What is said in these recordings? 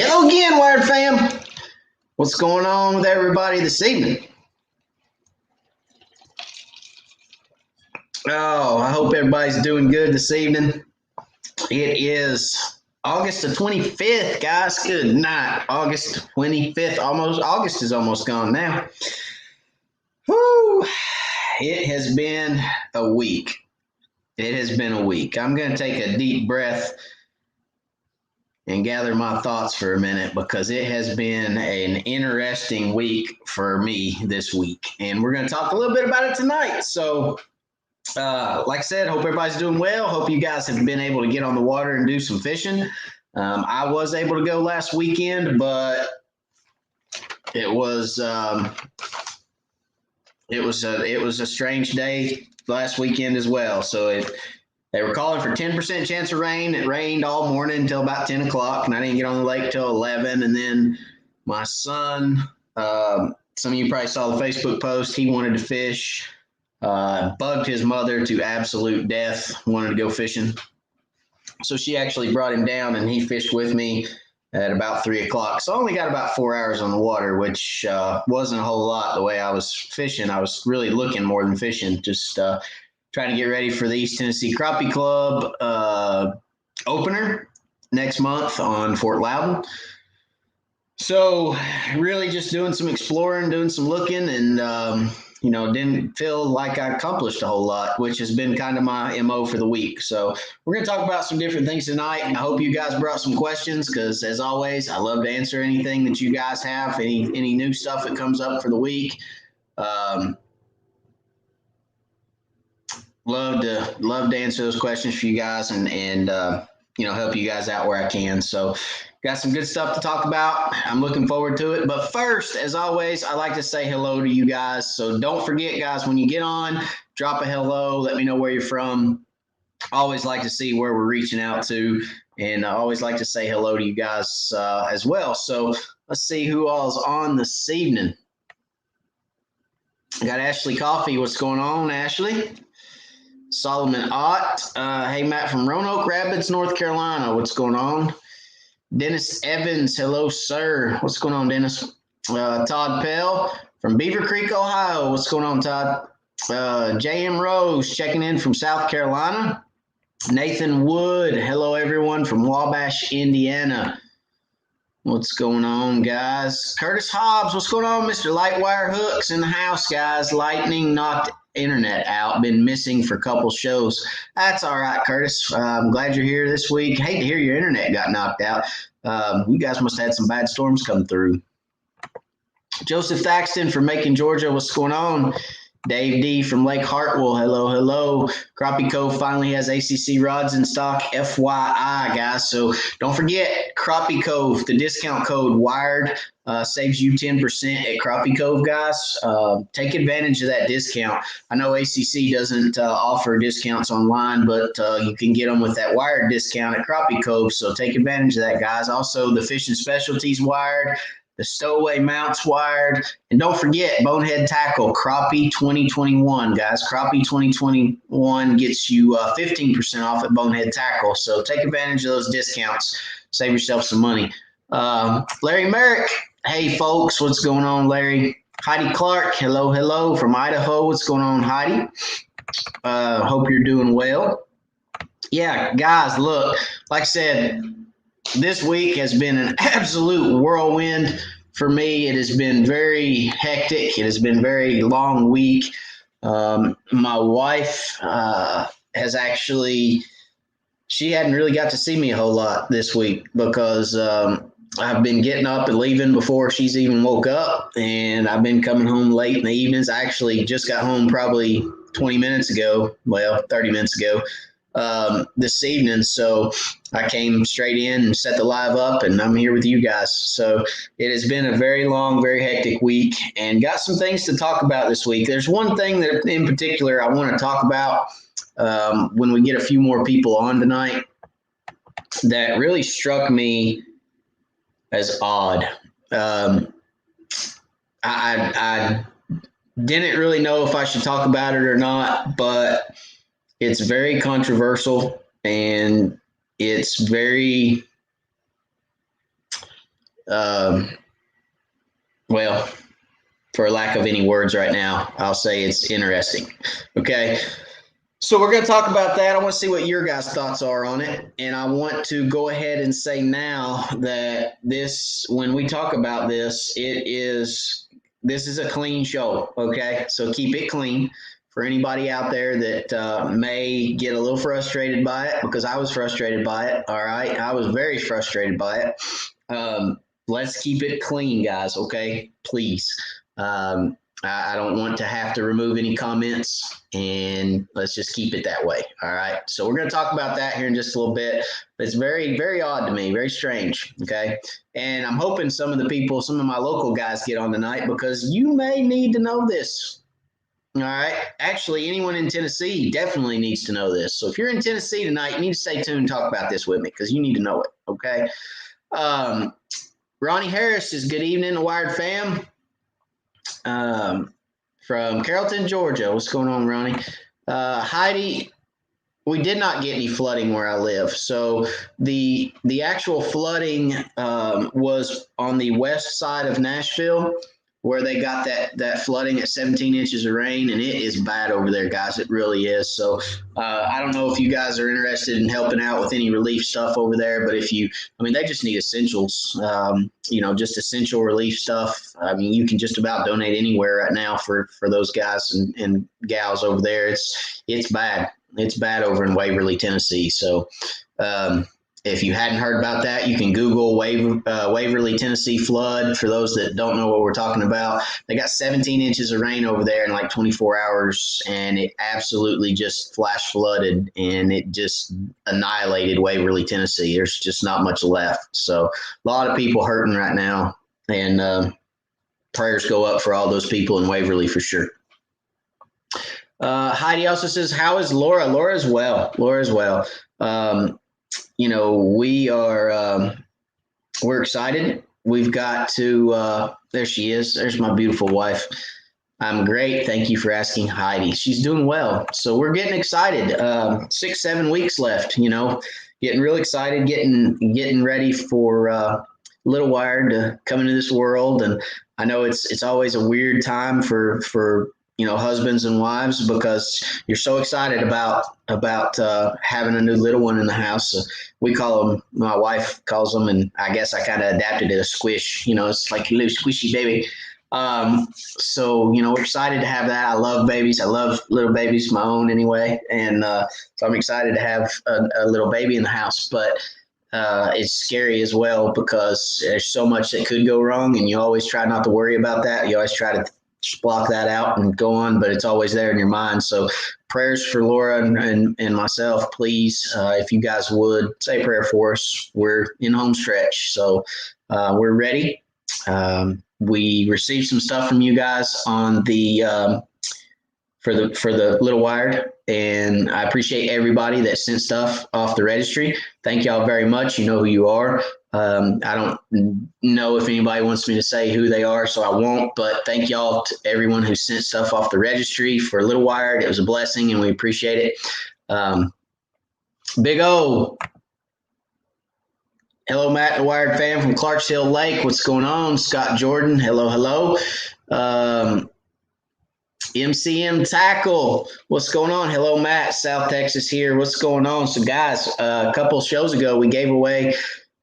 Hello again, Wired fam. What's going on with everybody this evening? Oh, I hope everybody's doing good this evening. It is August the 25th, guys. Good night. August 25th. August is almost gone now. Whew. It has been a week. It has been a week. I'm going to take a deep breath and gather my thoughts for a minute because it has been an interesting week for me this week. And we're going to talk a little bit about it tonight. So, like I said, hope everybody's doing well. Hope you guys have been able to get on the water and do some fishing. I was able to go last weekend, but it was a strange day last weekend as well. So they were calling for 10% chance of rain. It rained all morning until about 10 o'clock, and I didn't get on the lake till 11. And then my son, some of you probably saw the Facebook post, he wanted to fish, bugged his mother to absolute death, wanted to go fishing. So she actually brought him down, and he fished with me at about 3 o'clock. So I only got about 4 hours on the water, which wasn't a whole lot the way I was fishing. I was really looking more than fishing, just trying to get ready for the East Tennessee Crappie Club opener next month on Fort Loudon. So really just doing some exploring, doing some looking, and didn't feel like I accomplished a whole lot, which has been kind of my MO for the week. So we're going to talk about some different things tonight. I hope you guys brought some questions because, as always, I love to answer anything that you guys have, any new stuff that comes up for the week. Love to answer those questions for you guys and help you guys out where I can. So got some good stuff to talk about. I'm looking forward to it. But first, as always, I like to say hello to you guys. So don't forget, guys, when you get on, drop a hello. Let me know where you're from. I always like to see where we're reaching out to. And I always like to say hello to you guys as well. So let's see who all's on this evening. I got Ashley Coffee. What's going on, Ashley? Solomon Ott. Hey, Matt from Roanoke Rapids, North Carolina. What's going on? Dennis Evans. Hello, sir. What's going on, Dennis? Todd Pell from Beaver Creek, Ohio. What's going on, Todd? J.M. Rose checking in from South Carolina. Nathan Wood. Hello, everyone from Wabash, Indiana. What's going on, guys? Curtis Hobbs. What's going on, Mr. Lightwire Hooks in the house, guys? Lightning knocked internet out. Been missing for a couple shows. That's all right, Curtis. I'm glad you're here this week. Hate to hear your internet got knocked out. You guys must have had some bad storms come through. Joseph Thaxton from Macon, Georgia. What's going on? Dave D from Lake Hartwell. Hello. Crappie Cove finally has ACC rods in stock. FYI, guys. So don't forget, Crappie Cove, the discount code WIRED saves you 10% at Crappie Cove, guys. Take advantage of that discount. I know ACC doesn't offer discounts online, but you can get them with that WIRED discount at Crappie Cove. So take advantage of that, guys. Also, the Fishing Specialties WIRED. The stowaway mounts wired. And don't forget, Bonehead Tackle, Crappie 2021, guys. Crappie 2021 gets you 15% off at Bonehead Tackle. So take advantage of those discounts. Save yourself some money. Larry Merrick. Hey, folks. What's going on, Larry? Heidi Clark. Hello from Idaho. What's going on, Heidi? Hope you're doing well. Yeah, guys, look, like I said, this week has been an absolute whirlwind for me. It has been very hectic. It has been a very long week. My wife has actually, she hadn't really got to see me a whole lot this week because I've been getting up and leaving before she's even woke up, and I've been coming home late in the evenings. I actually just got home probably 30 minutes ago this evening. So I came straight in and set the live up, and I'm here with you guys. So it has been a very long, very hectic week, and got some things to talk about this week. There's one thing that in particular I want to talk about when we get a few more people on tonight that really struck me as odd. I didn't really know if I should talk about it or not, but it's very controversial, and it's very well, for lack of any words right now, I'll say it's interesting. Okay. So we're going to talk about that. I want to see what your guys' thoughts are on it. And I want to go ahead and say now that when we talk about this, this is a clean show. Okay. So keep it clean for anybody out there that may get a little frustrated by it, because I was frustrated by it. All right. I was very frustrated by it. Let's keep it clean, guys. Okay. Please. I don't want to have to remove any comments, and let's just keep it that way. All right. So we're going to talk about that here in just a little bit. It's very, very odd to me, very strange. Okay. And I'm hoping some of my local guys get on tonight, because you may need to know this. All right. Actually, anyone in Tennessee definitely needs to know this. So if you're in Tennessee tonight, you need to stay tuned and talk about this with me, because you need to know it. Okay. Ronnie Harris says, good evening, the Wired fam. From Carrollton, Georgia. What's going on, Ronnie? Heidi, we did not get any flooding where I live. So the actual flooding was on the west side of Nashville, where they got that flooding at 17 inches of rain, and it is bad over there, guys. It really is. So I don't know if you guys are interested in helping out with any relief stuff over there, but they just need essentials, just essential relief stuff. I mean, you can just about donate anywhere right now for those guys and gals over there. It's bad. It's bad over in Waverly, Tennessee. So if you hadn't heard about that, you can Google Waverly, Tennessee flood. For those that don't know what we're talking about, they got 17 inches of rain over there in like 24 hours, and it absolutely just flash flooded, and it just annihilated Waverly, Tennessee. There's just not much left. So a lot of people hurting right now, and prayers go up for all those people in Waverly for sure. Heidi also says, how is Laura? Laura's well. We're excited. We've got to, there she is. There's my beautiful wife. I'm great. Thank you for asking, Heidi. She's doing well. So we're getting excited. 6-7 weeks left, getting real excited, getting ready for Little Wired to come into this world. And I know it's always a weird time for husbands and wives, because you're so excited about having a new little one in the house. So we call them, my wife calls them, and I guess I kind of adapted it, a squish. It's like a little squishy baby. So we're excited to have that. I love babies. I love little babies, my own anyway. And so I'm excited to have a little baby in the house. But it's scary as well, because there's so much that could go wrong, and you always try not to worry about that. You always try to just block that out and go on, but it's always there in your mind. So prayers for Laura and myself, please. If you guys would say a prayer for us. We're in home stretch, so we're ready. We received some stuff from you guys on the for the Little Wired, and I appreciate everybody that sent stuff off the registry. Thank y'all very much. You know who you are. I don't know if anybody wants me to say who they are, so I won't, but thank y'all to everyone who sent stuff off the registry for Little Wired. It was a blessing, and we appreciate it. Big O. Hello, Matt, the Wired fan from Clarksville Lake. What's going on? Scott Jordan. Hello. MCM Tackle. What's going on? Hello, Matt. South Texas here. What's going on? So, guys, a couple shows ago, we gave away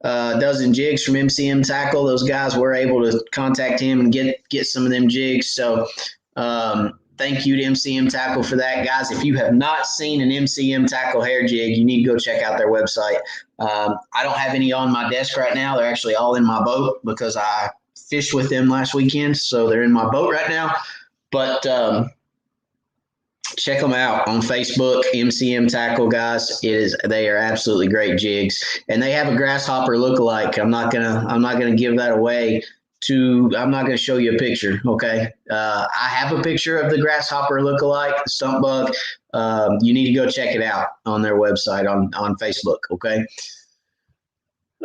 a dozen jigs from MCM Tackle. Those guys were able to contact him and get some of them jigs. So, thank you to MCM Tackle for that. Guys, if you have not seen an MCM Tackle hair jig, you need to go check out their website. I don't have any on my desk right now. They're actually all in my boat, because I fished with them last weekend. So they're in my boat right now. But check them out on Facebook, MCM Tackle, guys. They are absolutely great jigs, and they have a grasshopper lookalike. I'm not gonna give that away. I'm not gonna show you a picture, okay? I have a picture of the grasshopper lookalike, the stump bug. You need to go check it out on their website on Facebook, okay?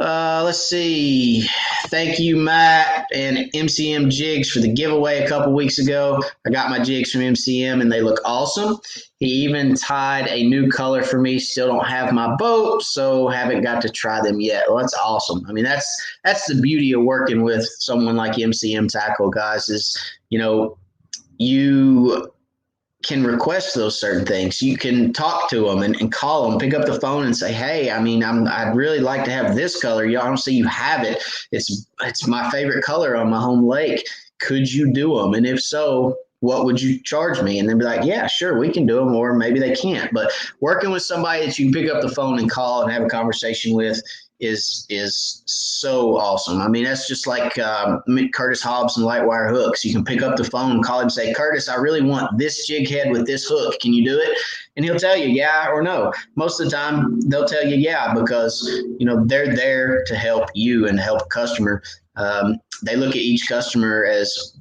Let's see. Thank you, Matt and MCM Jigs for the giveaway a couple weeks ago. I got my jigs from MCM and they look awesome. He even tied a new color for me. Still don't have my boat, so haven't got to try them yet. Well, that's awesome. I mean, that's the beauty of working with someone like MCM Tackle, guys, is, you can request those certain things. You can talk to them and call them, pick up the phone and say, hey, I'd really like to have this color. I don't see you have it. It's my favorite color on my home lake. Could you do them? And if so, what would you charge me? And then be like, yeah, sure, we can do them, or maybe they can't. But working with somebody that you can pick up the phone and call and have a conversation with is so awesome. I mean, that's just like Curtis Hobbs and Lightwire Hooks. You can pick up the phone, call him, and say, Curtis, I really want this jig head with this hook. Can you do it? And he'll tell you yeah or no. Most of the time, they'll tell you yeah, because they're there to help you and help a customer. They look at each customer as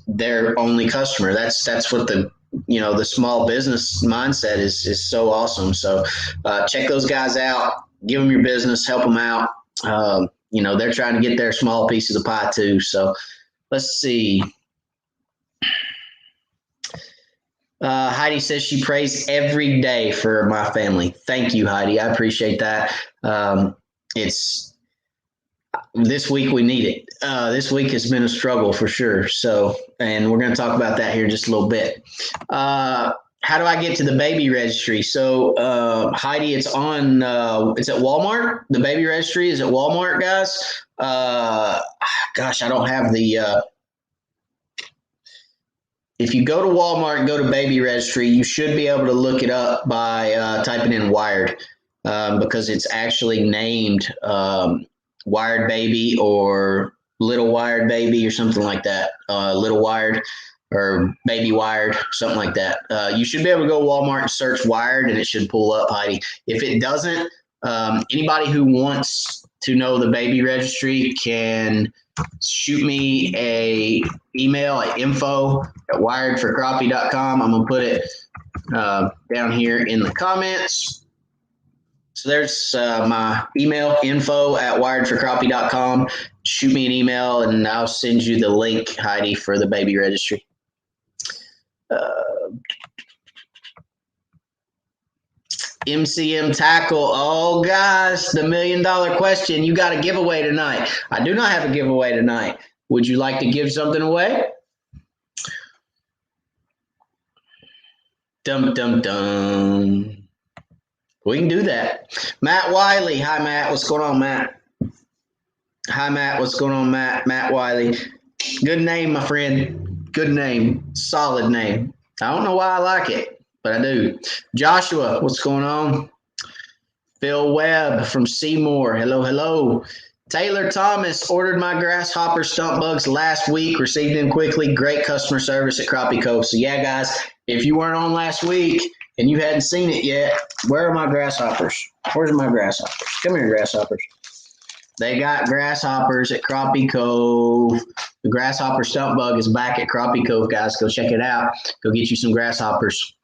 their only customer. That's what the small business mindset is so awesome. So check those guys out. Give them your business, help them out. They're trying to get their small pieces of pie too. So let's see. Heidi says she prays every day for my family. Thank you, Heidi. I appreciate that. This week we need it. This week has been a struggle for sure. So, and we're going to talk about that here in just a little bit. How do I get to the Baby Registry? So, Heidi, it's on. It's at Walmart. The Baby Registry is at Walmart, guys. Gosh, I don't have the. If you go to Walmart and go to Baby Registry, you should be able to look it up by typing in Wired, because it's actually named Wired Baby or Little Wired Baby or something like that. Little Wired or Baby Wired, something like that. You should be able to go to Walmart and search Wired, and it should pull up, Heidi. If it doesn't, anybody who wants to know the Baby Registry can shoot me a email at info@wiredforcrappie.com. I'm going to put it down here in the comments. So there's my email, info@wiredforcrappie.com. Shoot me an email, and I'll send you the link, Heidi, for the Baby Registry. MCM Tackle. Oh, guys, the $1 million question. You got a giveaway tonight. I do not have a giveaway tonight. Would you like to give something away? Dum, dum, dum. We can do that. Matt Wiley. Hi, Matt. What's going on, Matt? Hi, Matt. What's going on, Matt? Matt Wiley. Good name, my friend. Good name. Solid name. I don't know why I like it, but I do. Joshua, what's going on? Phil Webb from Seymour. Hello, hello. Taylor Thomas ordered my grasshopper stump bugs last week, received them quickly. Great customer service at Crappie Cove. So, yeah, guys, if you weren't on last week and you hadn't seen it yet, where are my grasshoppers? Where's my grasshoppers? Come here, grasshoppers. They got grasshoppers at Crappie Cove. The grasshopper stump bug is back at Crappie Cove, guys. Go check it out. Go get you some grasshoppers.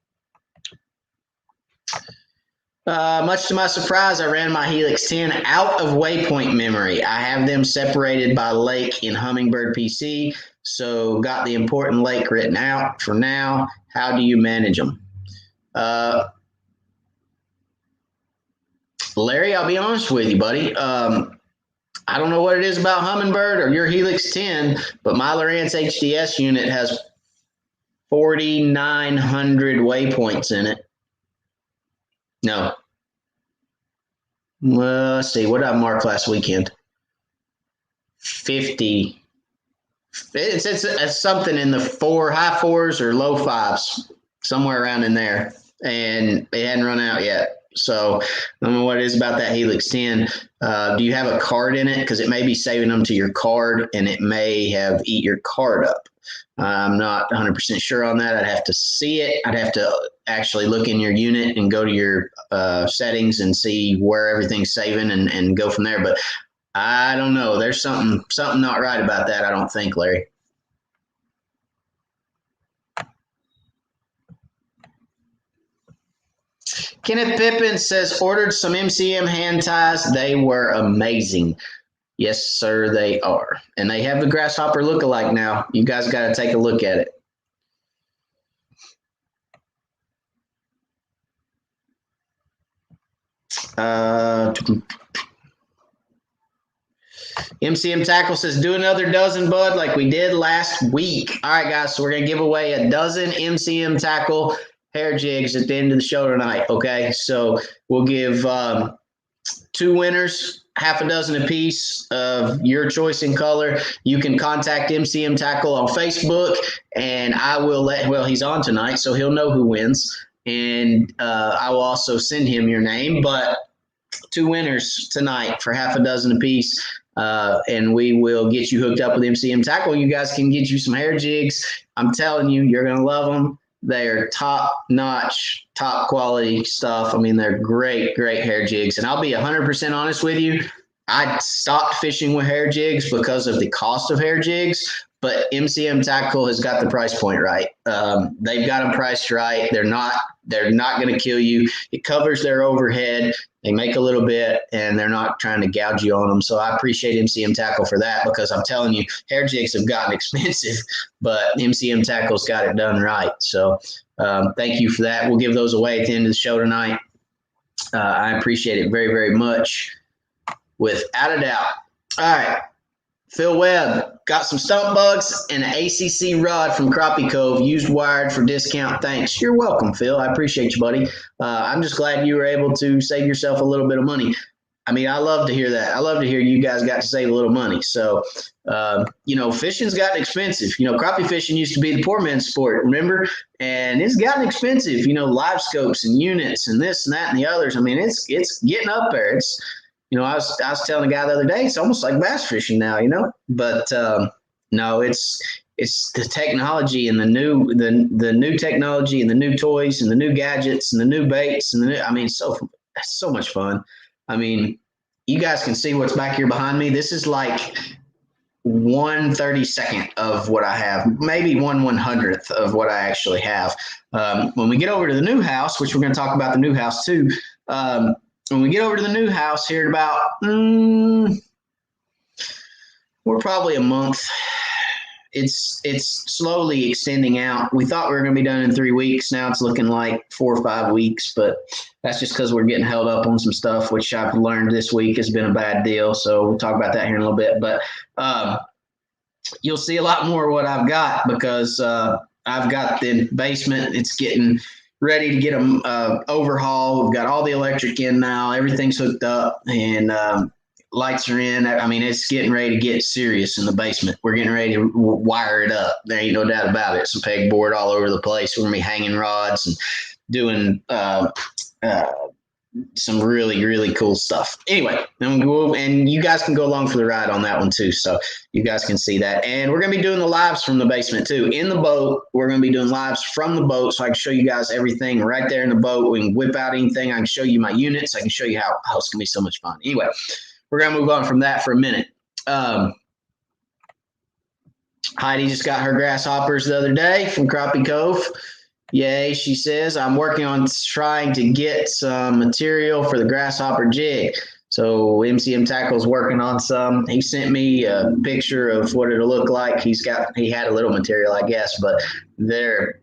Much to my surprise, I ran my Helix 10 out of waypoint memory. I have them separated by lake in Hummingbird PC, so got the important lake written out for now. How do you manage them? Larry, I'll be honest with you, buddy. I don't know what it is about Hummingbird or your Helix 10, but my Lowrance HDS unit has 4,900 waypoints in it. No. Well, let's see. What did I mark last weekend? 50. It's something in the high fours or low fives, somewhere around in there. And it hadn't run out yet. So I don't know what it is about that Helix 10. Do you have a card in it? Because it may be saving them to your card, and it may have eat your card up. I'm not 100% sure on that. I'd have to see it. I'd have to actually look in your unit and go to your settings and see where everything's saving and go from there. But I don't know. There's something not right about that, I don't think, Larry. Kenneth Pippin says, ordered some MCM hand ties. They were amazing. Yes, sir, they are. And they have the grasshopper lookalike now. You guys got to take a look at it. MCM Tackle says, do another dozen, bud, like we did last week. All right, guys, so we're going to give away a dozen MCM Tackle hair jigs at the end of the show tonight, okay? So we'll give 2 winners, half a dozen apiece of your choice in color. You can contact MCM Tackle on Facebook, and I will he's on tonight, so he'll know who wins. And I will also send him your name, but 2 winners tonight for half a dozen apiece. And we will get you hooked up with MCM Tackle. You guys can get you some hair jigs. I'm telling you, you're going to love them. They're top-notch, top-quality stuff. I mean, they're great, great hair jigs. And I'll be 100% honest with you. I stopped fishing with hair jigs because of the cost of hair jigs, but MCM Tackle has got the price point right. They've got them priced right. They're not going to kill you. It covers their overhead. They make a little bit, and they're not trying to gouge you on them. So I appreciate MCM Tackle for that, because I'm telling you, hair jigs have gotten expensive, but MCM Tackle's got it done right. So thank you for that. We'll give those away at the end of the show tonight. I appreciate it very, very much, without a doubt. All right. Phil Webb, got some stump bugs and an ACC rod from Crappie Cove, used wired for discount. Thanks. You're welcome, Phil. I appreciate you, buddy. I'm just glad you were able to save yourself a little bit of money. I mean, I love to hear that. I love to hear you guys got to save a little money. So, fishing's gotten expensive. Crappie fishing used to be the poor man's sport, remember? And it's gotten expensive, live scopes and units and this and that and the others. I mean, it's getting up there. It's, I was telling a guy the other day, it's almost like bass fishing now, But no, it's the technology and the new technology and the new toys and the new gadgets and the new baits and it's so much fun. I mean, you guys can see what's back here behind me. This is like 1/32 of what I have, maybe 1/100th of what I actually have. When we get over to the new house, which we're going to talk about the new house too. When we get over to the new house here in about, we're probably a month. It's slowly extending out. We thought we were going to be done in 3 weeks. Now it's looking like 4 or 5 weeks, but that's just because we're getting held up on some stuff, which I've learned this week has been a bad deal. So we'll talk about that here in a little bit. But you'll see a lot more of what I've got, because I've got the basement. It's getting ready to get them overhaul. We've got all the electric in now. Everything's hooked up, and lights are in. I mean, it's getting ready to get serious in the basement. We're getting ready to wire it up. There ain't no doubt about it. Some pegboard all over the place. We're going to be hanging rods and doing some really, really cool stuff. Anyway, and you guys can go along for the ride on that one too. So you guys can see that. And we're going to be doing the lives from the basement too. In the boat, we're going to be doing lives from the boat, so I can show you guys everything right there in the boat. We can whip out anything. I can show you my units. I can show you how it's going to be so much fun. Anyway, we're going to move on from that for a minute. Heidi just got her grasshoppers the other day from Crappie Cove. Yay, she says. I'm working on trying to get some material for the grasshopper jig. So MCM Tackle's working on some. He sent me a picture of what it'll look like. He had a little material, I guess, but they're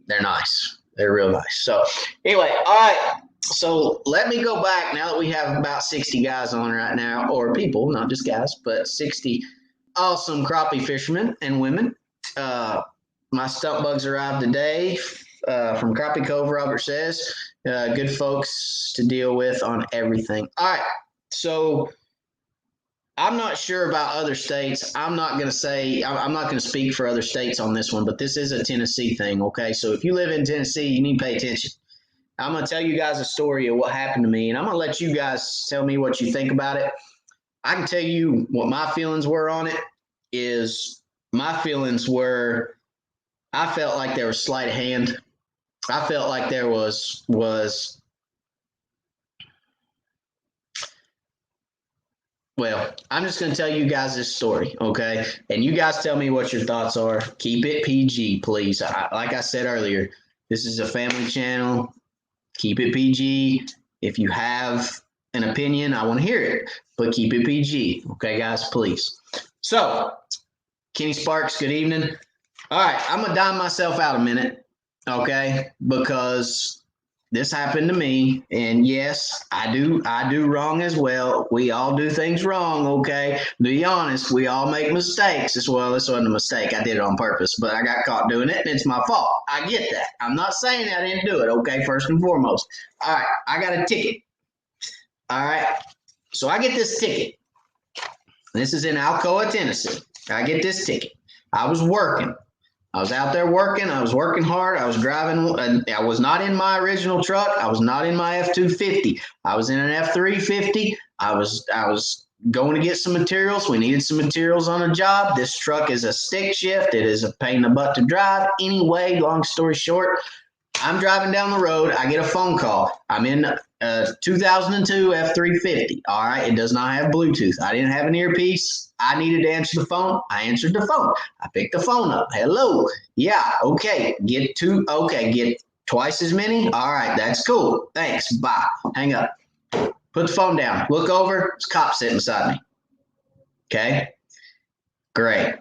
nice. They're real nice. So anyway, all right. So let me go back now that we have about 60 guys on right now, or people, not just guys, but 60 awesome crappie fishermen and women. My stump bugs arrived today from Crappie Cove, Robert says. Good folks to deal with on everything. All right, so I'm not sure about other states. I'm not going to speak for other states on this one, but this is a Tennessee thing, okay? So if you live in Tennessee, you need to pay attention. I'm going to tell you guys a story of what happened to me, and I'm going to let you guys tell me what you think about it. I can tell you what my feelings were on it. My feelings were, I felt like there was sleight of hand. I felt like there was well, I'm just going to tell you guys this story, okay? And you guys tell me what your thoughts are. Keep it PG, please. Like I said earlier, this is a family channel. Keep it PG. If you have an opinion, I want to hear it, but keep it PG. Okay, guys, please. So, Kenny Sparks, good evening. All right, I'm going to dime myself out a minute, okay, because this happened to me, and yes, I do wrong as well. We all do things wrong, okay? Be honest, we all make mistakes as well. This wasn't a mistake. I did it on purpose, but I got caught doing it, and it's my fault. I get that. I'm not saying I didn't do it, okay, first and foremost. All right, I got a ticket. All right, so I get this ticket. This is in Alcoa, Tennessee. I get this ticket. I was working. I was out there working. I was working hard. I was driving. I was not in my original truck. I was not in my F-250. I was in an F-350. I was going to get some materials. We needed some materials on a job. This truck is a stick shift. It is a pain in the butt to drive. Anyway, long story short, I'm driving down the road. I get a phone call. I'm in a 2002 F-350. All right. It does not have Bluetooth. I didn't have an earpiece. I needed to answer the phone. I answered the phone. I picked the phone up. Hello. Yeah. Okay. Get twice as many. All right. That's cool. Thanks. Bye. Hang up. Put the phone down. Look over. There's a cop sitting beside me. Okay. Great.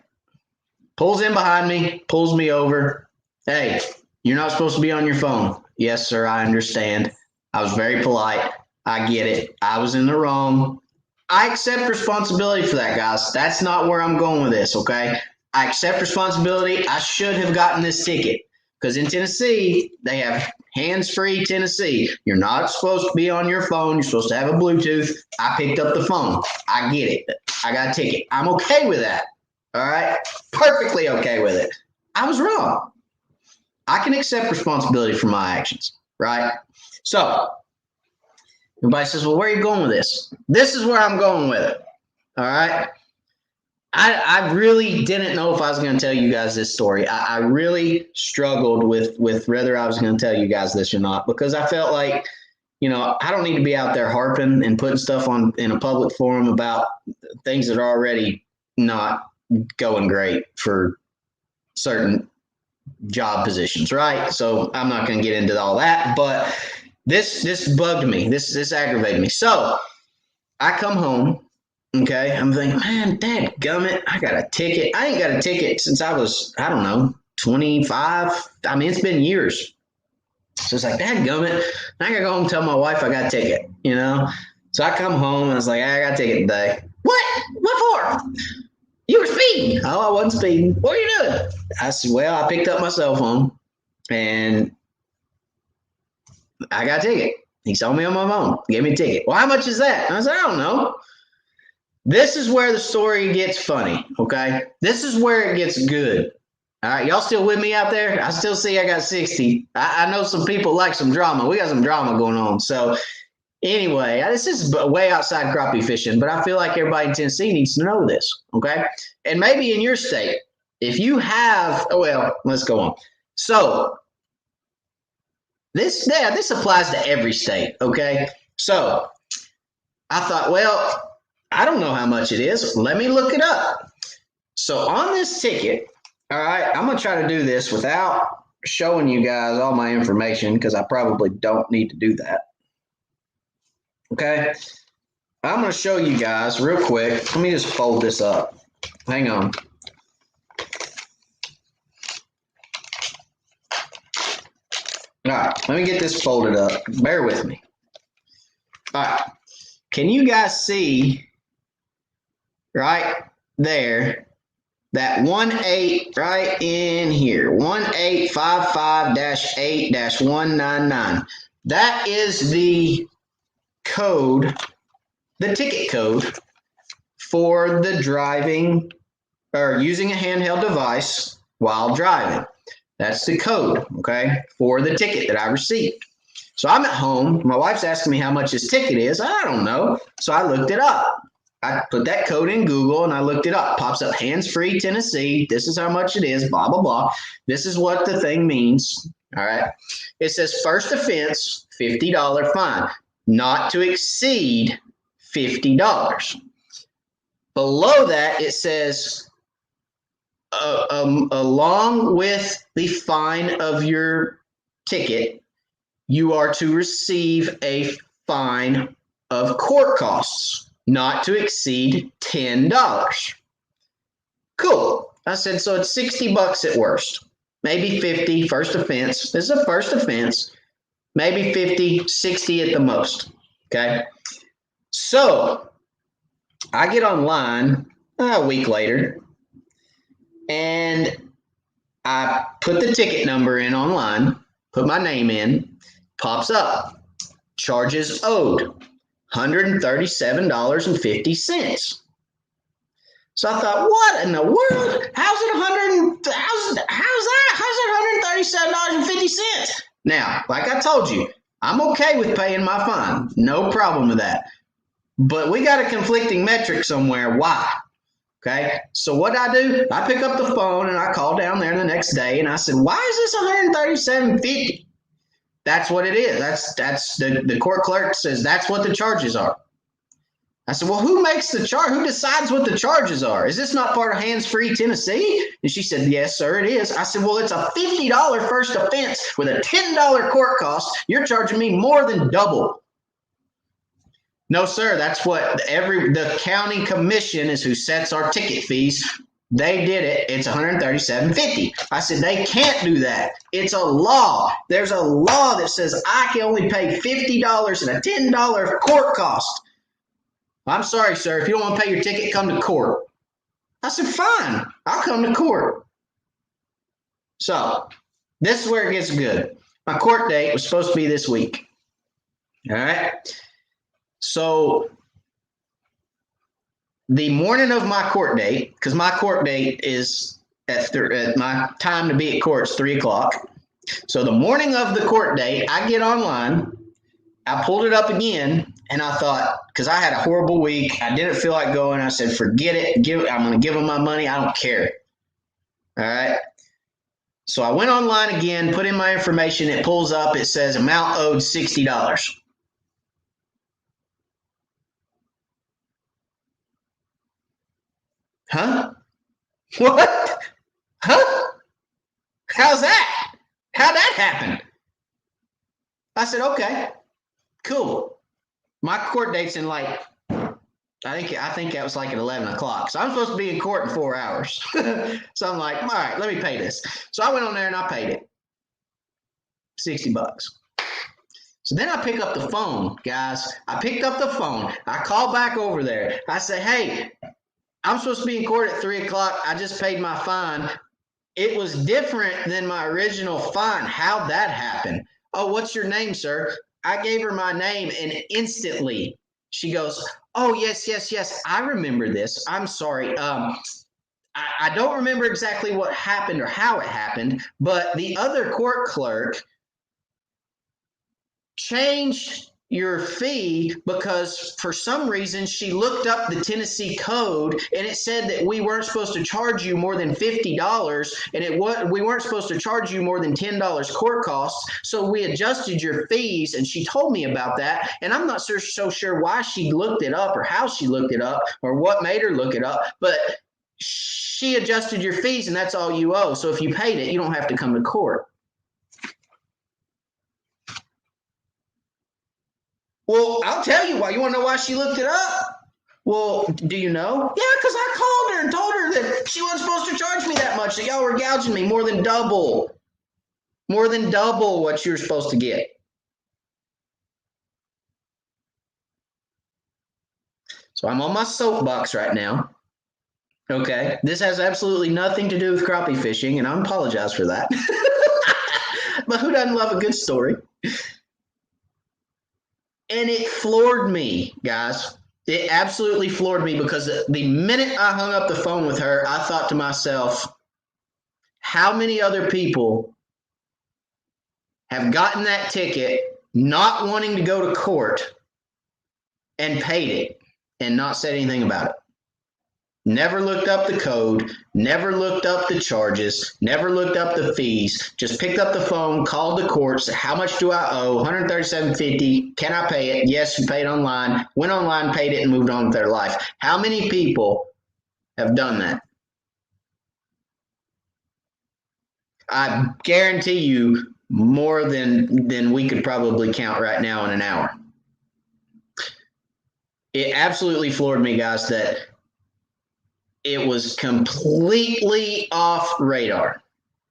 Pulls in behind me. Pulls me over. Hey, you're not supposed to be on your phone. Yes, sir. I understand. I was very polite. I get it. I was in the wrong. I accept responsibility for that, guys. That's not where I'm going with this, okay? I accept responsibility. I should have gotten this ticket because in Tennessee, they have hands-free Tennessee. You're not supposed to be on your phone. You're supposed to have a Bluetooth. I picked up the phone. I get it. I got a ticket. I'm okay with that, all right? Perfectly okay with it. I was wrong. I can accept responsibility for my actions, right? So everybody says, well, where are you going with this? This is where I'm going with it. All right. I really didn't know if I was going to tell you guys this story. I really struggled with whether I was going to tell you guys this or not, because I felt like, I don't need to be out there harping and putting stuff on in a public forum about things that are already not going great for certain job positions. Right. So I'm not going to get into all that, but this bugged me. This aggravated me. So I come home. Okay. I'm thinking, man, dadgummit, I got a ticket. I ain't got a ticket since I was, 25. I mean, it's been years. So it's like, dadgummit, I gotta go home and tell my wife I got a ticket, So I come home and I was like, I got a ticket today. What? What for? You were speeding. Oh, I wasn't speeding. What are you doing? I said, well, I picked up my cell phone and I got a ticket. He saw me on my phone, gave me a ticket. Well, how much is that? And I said, I don't know. This is where the story gets funny, okay? This is where it gets good. All right, y'all still with me out there? I still see I got 60. I know some people like some drama. We got some drama going on. So anyway, this is way outside crappie fishing, but I feel like everybody in Tennessee needs to know this, okay? And maybe in your state, if you have, let's go on. So this applies to every state, okay? So I thought, well, I don't know how much it is. Let me look it up. So on this ticket, all right, I'm going to try to do this without showing you guys all my information because I probably don't need to do that. Okay. I'm going to show you guys real quick. Let me just fold this up. Hang on. All right, let me get this folded up. Bear with me. All right. Can you guys see right there that 18 right in here, 1855-8-199? That is the code, the ticket code for the driving or using a handheld device while driving. That's the code, okay, for the ticket that I received. So I'm at home. My wife's asking me how much this ticket is. I don't know. So I looked it up. I put that code in Google and I looked it up. Pops up hands-free Tennessee. This is how much it is, blah, blah, blah. This is what the thing means. All right. It says first offense, $50 fine, not to exceed $50. Below that, it says along with the fine of your ticket, you are to receive a fine of court costs not to exceed $10. Cool. I said, so it's $60 at worst, maybe 50, first offense. This is a first offense, maybe 50, 60 at the most. Okay. So I get online a week later and I put the ticket number in online, put my name in, pops up, charges owed, $137.50. So I thought, what in the world? How's it $137.50? Now, like I told you, I'm okay with paying my fine. No problem with that. But we got a conflicting metric somewhere. Why? Okay. So what I do, I pick up the phone and I call down there the next day and I said, why is this $137.50? That's what it is. That's the court clerk says that's what the charges are. I said, well, who makes the charge? Who decides what the charges are? Is this not part of Hands-Free Tennessee? And she said, yes, sir, it is. I said, well, it's a $50 first offense with a $10 court cost. You're charging me more than double. No, sir, that's what the county commission is who sets our ticket fees. They did it. It's $137.50. I said, they can't do that. It's a law. There's a law that says I can only pay $50 and a $10 court cost. I'm sorry, sir. If you don't want to pay your ticket, come to court. I said, fine. I'll come to court. So this is where it gets good. My court date was supposed to be this week. All right. So the morning of my court date, because my court date is at my time to be at court is 3:00. So the morning of the court date, I get online. I pulled it up again, and I thought, because I had a horrible week, I didn't feel like going. I said, forget it. I'm going to give them my money. I don't care. All right. So I went online again, put in my information. It pulls up. It says amount owed $60. Huh? What? Huh? How's that? How'd that happen? I said, okay, cool. My court date's in like, I think that was like at 11 o'clock. So I'm supposed to be in court in 4 hours. So I'm like, all right, let me pay this. So I went on there and I paid it. $60. So then I pick up the phone, guys. I picked up the phone. I call back over there. I say, hey, I'm supposed to be in court at 3:00. I just paid my fine. It was different than my original fine. How'd that happen? Oh, what's your name, sir? I gave her my name, and instantly she goes, oh, yes. I remember this. I'm sorry. I don't remember exactly what happened or how it happened, but the other court clerk changed your fee because for some reason she looked up the Tennessee code and it said that we weren't supposed to charge you more than $50 and we weren't supposed to charge you more than $10 court costs. So we adjusted your fees and she told me about that. And I'm not so sure why she looked it up or how she looked it up or what made her look it up, but she adjusted your fees and that's all you owe. So if you paid it, you don't have to come to court. Well, I'll tell you why. You want to know why she looked it up? Well, do you know? Yeah, because I called her and told her that she wasn't supposed to charge me that much, that y'all were gouging me more than double what you were supposed to get. So I'm on my soapbox right now. Okay, this has absolutely nothing to do with crappie fishing, and I apologize for that. But who doesn't love a good story? And it floored me, guys. It absolutely floored me because the minute I hung up the phone with her, I thought to myself, how many other people have gotten that ticket not wanting to go to court and paid it and not said anything about it? Never looked up the code, never looked up the charges, never looked up the fees, just picked up the phone, called the court, said, how much do I owe? $137.50. Can I pay it? Yes, you paid online. Went online, paid it, and moved on with their life. How many people have done that? I guarantee you more than we could probably count right now in an hour. It absolutely floored me, guys, that it was completely off radar.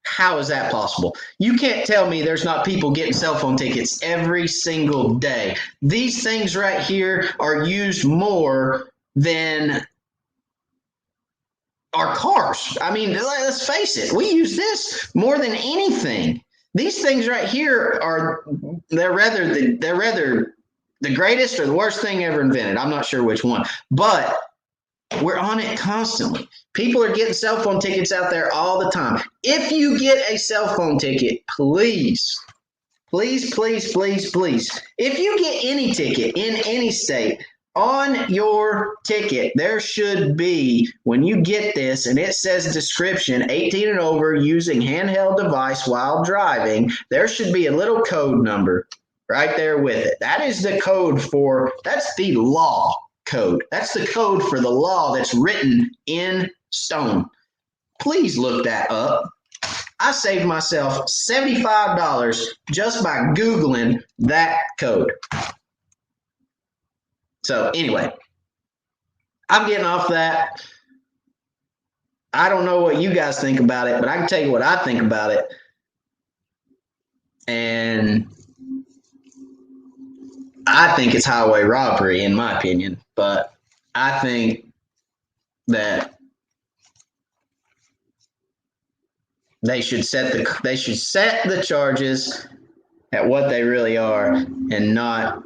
How is that possible? You can't tell me there's not people getting cell phone tickets every single day. These things right here are used more than our cars. I mean, let's face it. We use this more than anything. These things right here they're rather the greatest or the worst thing ever invented. I'm not sure which one, but we're on it constantly. People are getting cell phone tickets out there all the time. If you get a cell phone ticket, please, if you get any ticket in any state, on your ticket, there should be, when you get this, and it says description, 18 and over, using handheld device while driving, there should be a little code number right there with it. That is the code that's the law code. That's the code for the law that's written in stone. Please look that up. I saved myself $75 just by Googling that code. So anyway, I'm getting off that. I don't know what you guys think about it, but I can tell you what I think about it. And I think it's highway robbery, in my opinion. But I think that they should set the charges at what they really are, and not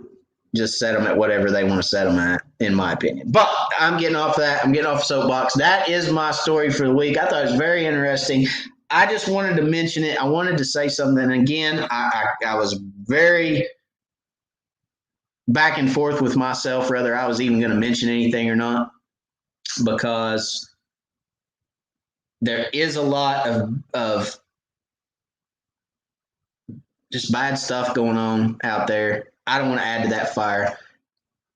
just set them at whatever they want to set them at, in my opinion. But I'm getting off that. I'm getting off the soapbox. That is my story for the week. I thought it was very interesting. I just wanted to mention it. I wanted to say something. Again, I was very back and forth with myself whether I was even going to mention anything or not, because there is a lot of just bad stuff going on out there. I don't want to add to that fire.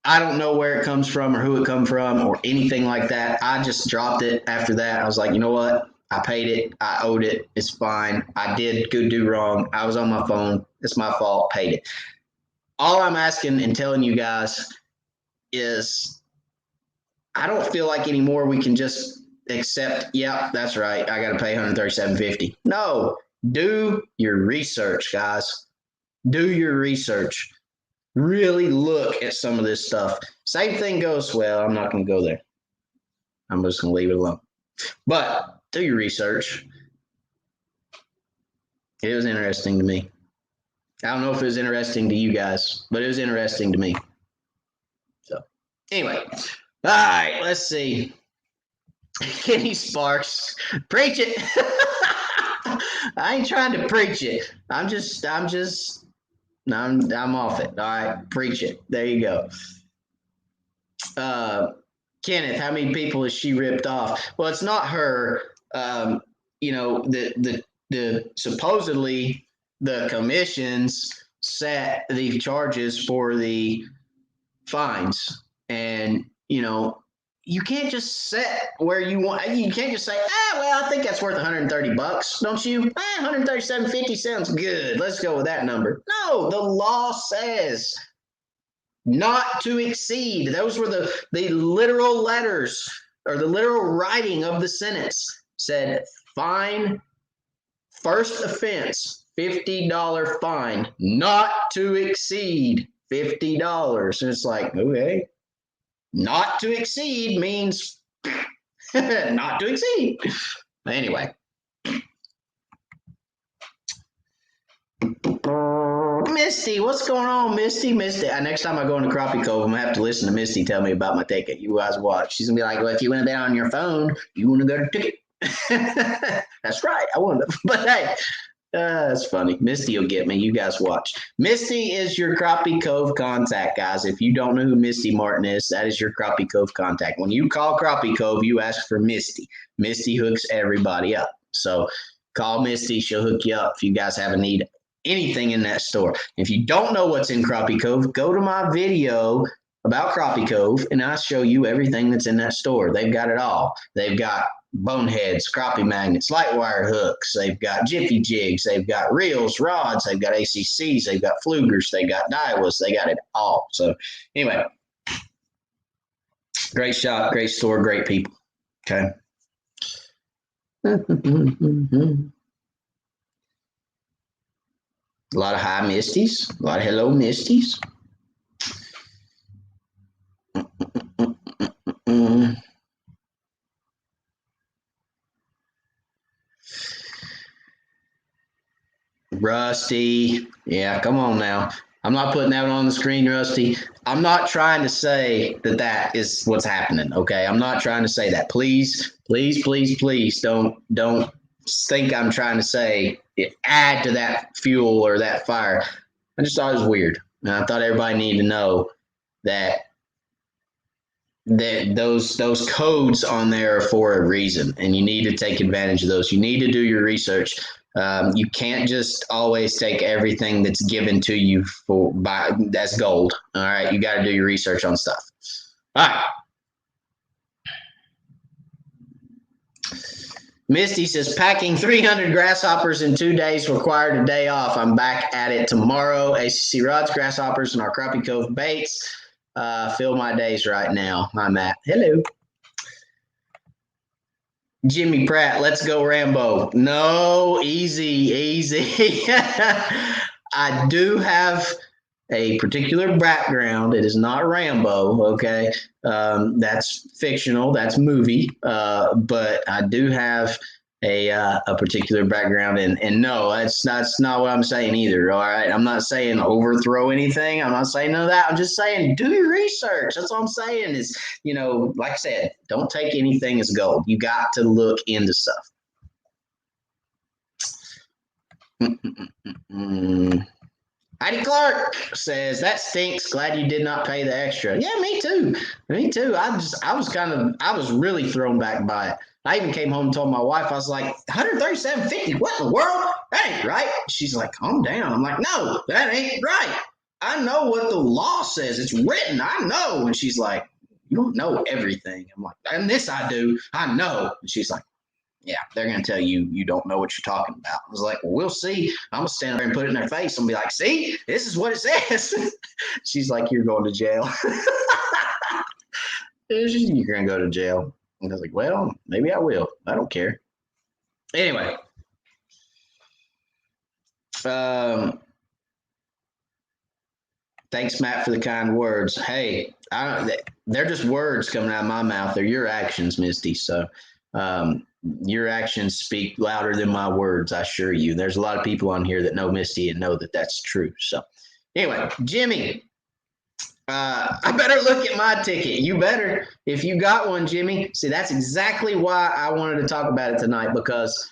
I don't know where it comes from or who it come from or anything like that. I just dropped it after that. I was like, you know what? I paid it. I owed it. It's fine. I did do wrong. I was on my phone. It's my fault. Paid it. All I'm asking and telling you guys is I don't feel like anymore we can just accept, yeah, that's right, I got to pay $137.50. No, do your research, guys. Do your research. Really look at some of this stuff. Same thing goes, well, I'm not going to go there. I'm just going to leave it alone. But do your research. It was interesting to me. I don't know if it was interesting to you guys, but it was interesting to me. So, anyway. All right, let's see. Kenny Sparks, preach it. I ain't trying to preach it. I'm off it. All right, preach it. There you go. Kenneth, how many people has she ripped off? Well, it's not her. The supposedly the commissions set the charges for the fines, and you can't just set where you want. You can't just say, well, I think that's worth $130, don't you? $137.50 sounds good. Let's go with that number. No, the law says not to exceed. Those were the literal letters, or the literal writing of the sentence said, fine, first offense, $50 fine, not to exceed $50. And it's like, okay. Not to exceed means not to exceed. Anyway. Misty, what's going on, Misty? Next time I go into Crappie Cove, I'm going to have to listen to Misty tell me about my ticket. You guys watch. She's going to be like, well, if you went down on your phone, you want to go to ticket. That's right. I want to. But hey, that's funny. Misty will get me. You guys watch. Misty is your Crappie Cove contact, guys. If you don't know who Misty Martin is, that is your Crappie Cove contact. When you call Crappie Cove, you ask for Misty. Misty hooks everybody up. So call Misty. She'll hook you up if you guys have a need. Anything in that store. If you don't know what's in Crappie Cove, go to my video about Crappie Cove, and I'll show you everything that's in that store. They've got it all. They've got boneheads, crappie magnets, light wire hooks. They've got jiffy jigs. They've got reels, rods. They've got ACCs. They've got flugers. They got Daiwas. They got it all. So anyway, great shop, great store, great people. Okay. A lot of hi Misties, a lot of hello Misties. Rusty, yeah, come on now. I'm not putting that on the screen, Rusty. I'm not trying to say that that is what's happening. Okay, I'm not trying to say that. Please, please, please, please don't think I'm trying to say add to that fuel or that fire. I just thought it was weird, and I thought everybody needed to know that those codes on there are for a reason, and you need to take advantage of those. You need to do your research. You can't just always take everything that's given to you as gold. All right, you got to do your research on stuff. All right. Misty says, packing 300 grasshoppers in 2 days, required a day off. I'm back at it tomorrow. ACC rods, grasshoppers, and our Crappie Cove baits. Fill my days right now. Hi, Matt. Hello. Jimmy Pratt, let's go Rambo. No, easy. I do have a particular background. It is not Rambo, okay? That's fictional. That's movie. But I do have a particular background, and no, that's not what I'm saying either. All right, I'm not saying overthrow anything. I'm not saying none of that. I'm just saying do your research. That's all I'm saying is, like I said, don't take anything as gold. You got to look into stuff. Heidi Clark says, that stinks. Glad you did not pay the extra. Yeah, me too. I was really thrown back by it. I even came home and told my wife, I was like, $137.50. What in the world? That ain't right. She's like, calm down. I'm like, no, that ain't right. I know what the law says. It's written. I know. And she's like, you don't know everything. I'm like, and this I do. I know. And she's like, yeah, they're going to tell you you don't know what you're talking about. I was like, well, we'll see. I'm going to stand there and put it in their face and be like, see, this is what it says. She's like, you're going to jail. You're going to go to jail. And I was like, well, maybe I will. I don't care. Anyway. Thanks, Matt, for the kind words. Hey, they're just words coming out of my mouth. They're your actions, Misty. So your actions speak louder than my words, I assure you. There's a lot of people on here that know Misty and know that that's true. So anyway, Jimmy, I better look at my ticket. You better. If you got one, Jimmy. See, that's exactly why I wanted to talk about it tonight, because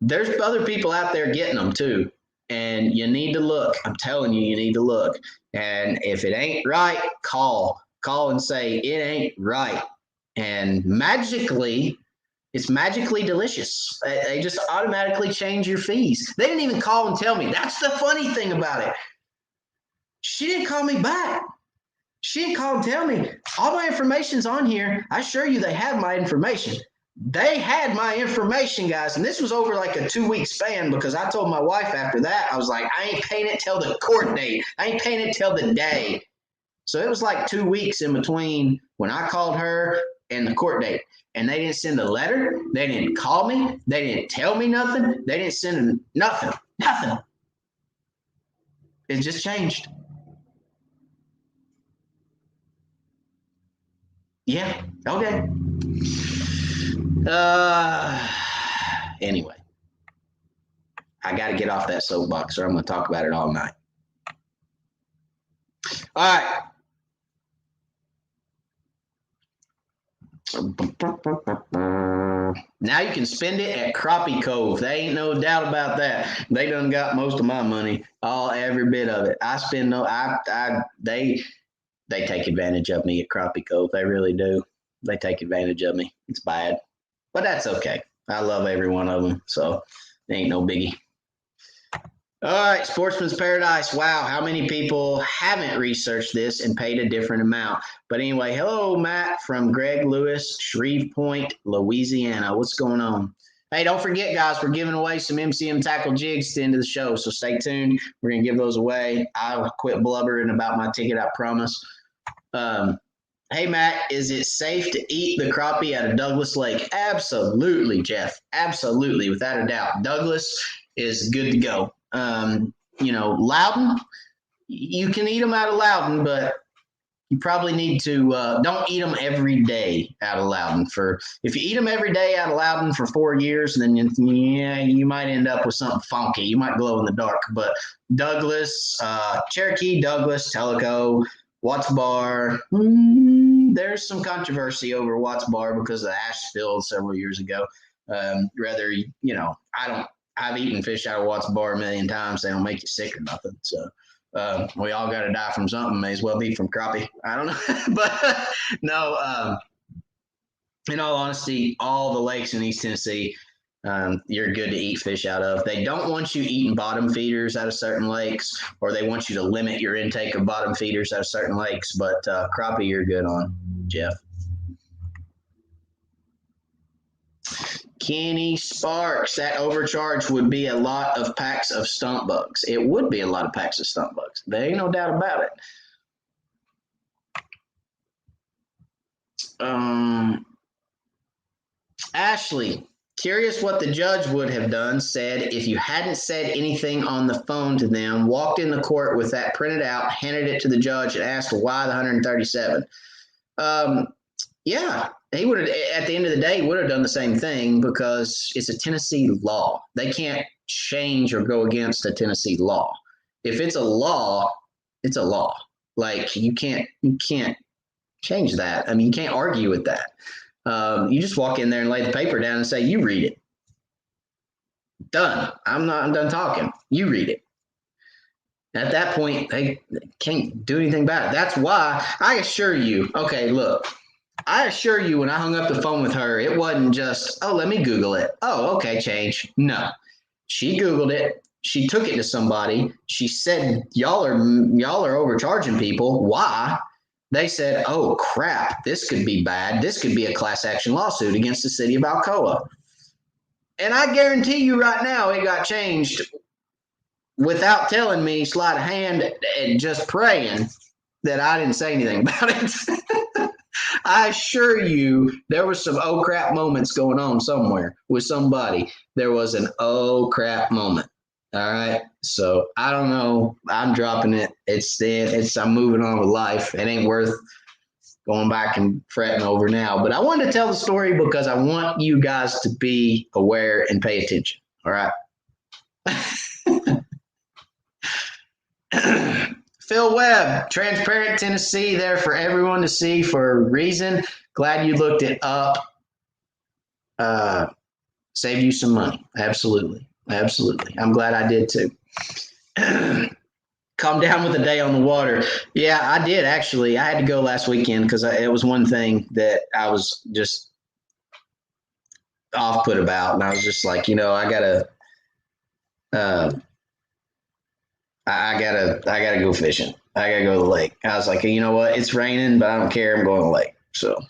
there's other people out there getting them too. And you need to look. I'm telling you, you need to look. And if it ain't right, call and say it ain't right. And it's magically delicious. They just automatically change your fees. They didn't even call and tell me. That's the funny thing about it. She didn't call me back. She didn't call and tell me. All my information's on here. I assure you they have my information. They had my information, guys, and this was over like a 2-week span, because I told my wife after that, I was like, I ain't paying it till the court date. I ain't paying it till the day. So it was like 2 weeks in between when I called her and the court date. And they didn't send a letter. They didn't call me. They didn't tell me nothing. They didn't send nothing. Nothing. It just changed. Yeah. Okay. Anyway, I got to get off that soapbox, or I'm going to talk about it all night. All right. Now you can spend it at Crappie Cove. There ain't no doubt about that. They done got most of my money, every bit of it. I spend they take advantage of me at Crappie Cove. They really do. They take advantage of me. It's bad, but that's okay. I love every one of them, so it ain't no biggie. All right, Sportsman's Paradise. Wow, how many people haven't researched this and paid a different amount? But anyway, hello, Matt from Greg Lewis, Shreveport, Louisiana. What's going on? Hey, don't forget, guys, we're giving away some MCM tackle jigs at the end of the show, so stay tuned. We're going to give those away. I'll quit blubbering about my ticket, I promise. Hey, Matt, is it safe to eat the crappie out of Douglas Lake? Absolutely, Jeff. Absolutely, without a doubt. Douglas is good to go. Loudon, you can eat them out of Loudon, but you probably need to don't eat them every day out of Loudon. If you eat them every day out of Loudon for 4 years, then you might end up with something funky. You might glow in the dark. But Douglas, Cherokee, Douglas, Tellico, Watts Bar. There's some controversy over Watts Bar because of the ash spill several years ago. I've eaten fish out of Watts Bar a million times. They don't make you sick or nothing. So we all got to die from something. May as well be from crappie. I don't know. But no, in all honesty, all the lakes in East Tennessee, you're good to eat fish out of. They don't want you eating bottom feeders out of certain lakes, or they want you to limit your intake of bottom feeders out of certain lakes. But crappie, you're good on, Jeff. Kenny Sparks, that overcharge would be a lot of packs of stump bugs. It would be a lot of packs of stump bugs. There ain't no doubt about it. Ashley, curious what the judge would have done, said if you hadn't said anything on the phone to them, walked in the court with that printed out, handed it to the judge, and asked why the 137. Yeah, he would have, at the end of the day, would have done the same thing because it's a Tennessee law. They can't change or go against a Tennessee law. If it's a law, it's a law. Like you can't change that. I mean, you can't argue with that. You just walk in there and lay the paper down and say, you read it. Done. I'm done talking. You read it. At that point, they can't do anything about it. That's why I assure you, okay, look, I assure you when I hung up the phone with her, it wasn't just, oh, let me Google it. Oh, okay, change. No. She Googled it. She took it to somebody. She said, y'all are overcharging people. Why? They said, oh, crap, this could be bad. This could be a class action lawsuit against the city of Alcoa. And I guarantee you right now it got changed without telling me, sleight of hand and just praying that I didn't say anything about it. I assure you there was some oh crap moments going on somewhere with somebody. There was an oh crap moment. All right. So I don't know. I'm dropping it. I'm moving on with life. It ain't worth going back and fretting over now. But I wanted to tell the story because I want you guys to be aware and pay attention. All right. Phil Webb, Transparent Tennessee, there for everyone to see for a reason. Glad you looked it up. Saved you some money. Absolutely. Absolutely. I'm glad I did too. Calm down with a day on the water. Yeah, I did actually. I had to go last weekend because it was one thing that I was just off put about. And I was just like, I gotta go fishing. I gotta go to the lake. I was like, you know what? It's raining, but I don't care. I'm going to the lake. So,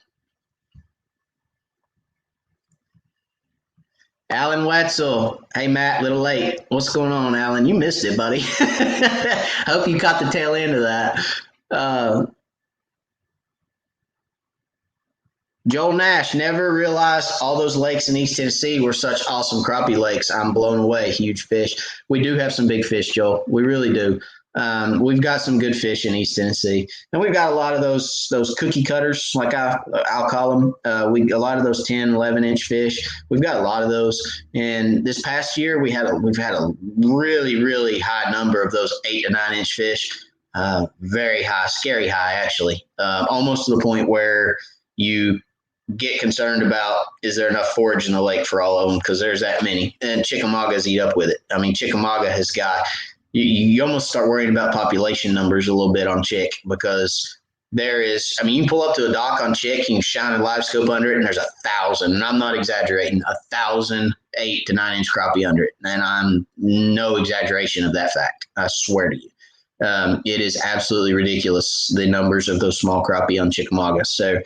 Alan Wetzel. Hey, Matt, little late. What's going on, Alan? You missed it, buddy. Hope you caught the tail end of that. Joel Nash, never realized all those lakes in East Tennessee were such awesome crappie lakes. I'm blown away. Huge fish. We do have some big fish, Joel. We really do. We've got some good fish in East Tennessee, and we've got a lot of those cookie cutters, like I'll call them. A lot of those 10, 11-inch fish. We've got a lot of those. And this past year, we've had a really, really high number of those 8 to 9-inch fish. Very high, scary high, actually. Almost to the point where you get concerned about, is there enough forage in the lake for all of them? Because there's that many. And Chickamaugas eat up with it. I mean, Chickamauga has got – you almost start worrying about population numbers a little bit on Chick because there is, I mean, you can pull up to a dock on Chick, you can shine a live scope under it, and there's 1,000, and I'm not exaggerating, 1,000 8 to 9 inch crappie under it. And I'm no exaggeration of that fact. I swear to you. It is absolutely ridiculous, the numbers of those small crappie on Chickamauga. So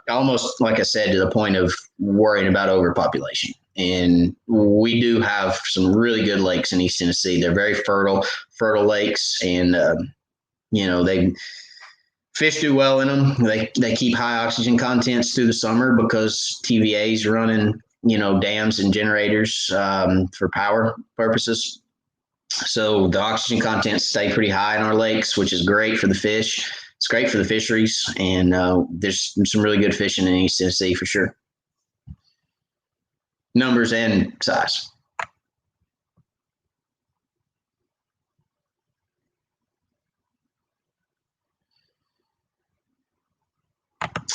almost, like I said, to the point of worrying about overpopulation. And we do have some really good lakes in East Tennessee. They're very fertile lakes, and they fish do well in them. They keep high oxygen contents through the summer because TVA's running dams and generators for power purposes. So the oxygen content stay pretty high in our lakes, which is great for the fish. It's great for the fisheries, and there's some really good fishing in East Tennessee for sure. Numbers and size.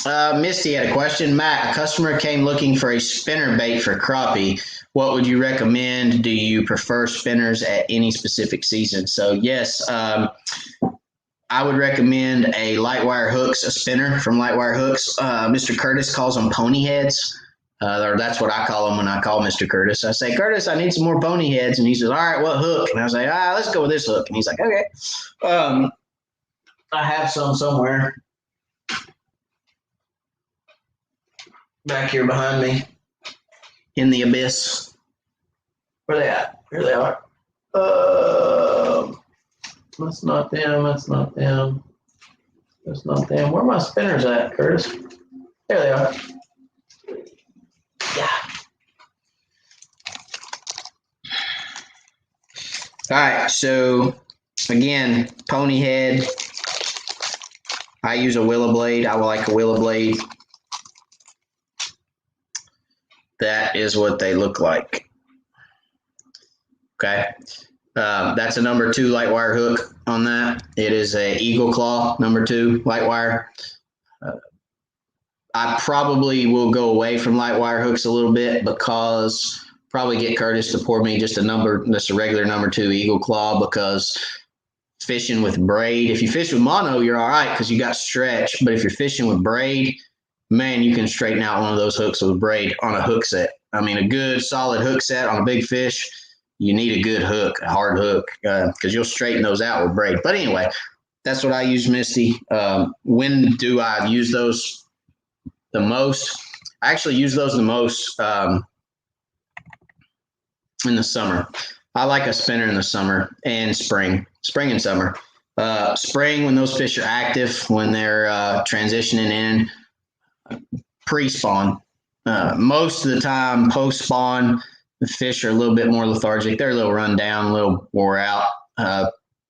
Misty had a question. Matt, a customer came looking for a spinner bait for crappie. What would you recommend? Do you prefer spinners at any specific season? So yes, I would recommend a light wire hooks, a spinner from Light Wire Hooks. Mr. Curtis calls them pony heads. Or that's what I call them when I call Mr. Curtis. I say, Curtis, I need some more pony heads. And he says, all right, what hook? And I say, let's go with this hook. And he's like, okay. I have some somewhere back here behind me in the abyss. Where are they at? Here they are. That's not them. That's not them. That's not them. Where are my spinners at, Curtis? There they are. Yeah. All right. So again, pony head. I use a willow blade. I would like a willow blade. That is what they look like. Okay. That's a number 2 light wire hook on that. It is a Eagle Claw number 2 light wire. I probably will go away from light wire hooks a little bit because probably get Curtis to pour me just a regular number 2 Eagle Claw, because fishing with braid, if you fish with mono, you're all right because you got stretch. But if you're fishing with braid, man, you can straighten out one of those hooks with braid on a hook set. I mean, a good solid hook set on a big fish, you need a good hook, a hard hook, because you'll straighten those out with braid. But anyway, that's what I use, Misty. When do I use those the most? I actually use those the most in the summer. I like a spinner in the summer and spring and summer. Spring, when those fish are active, when they're transitioning in, pre-spawn. Most of the time, post-spawn, the fish are a little bit more lethargic. They're a little run down, a little wore out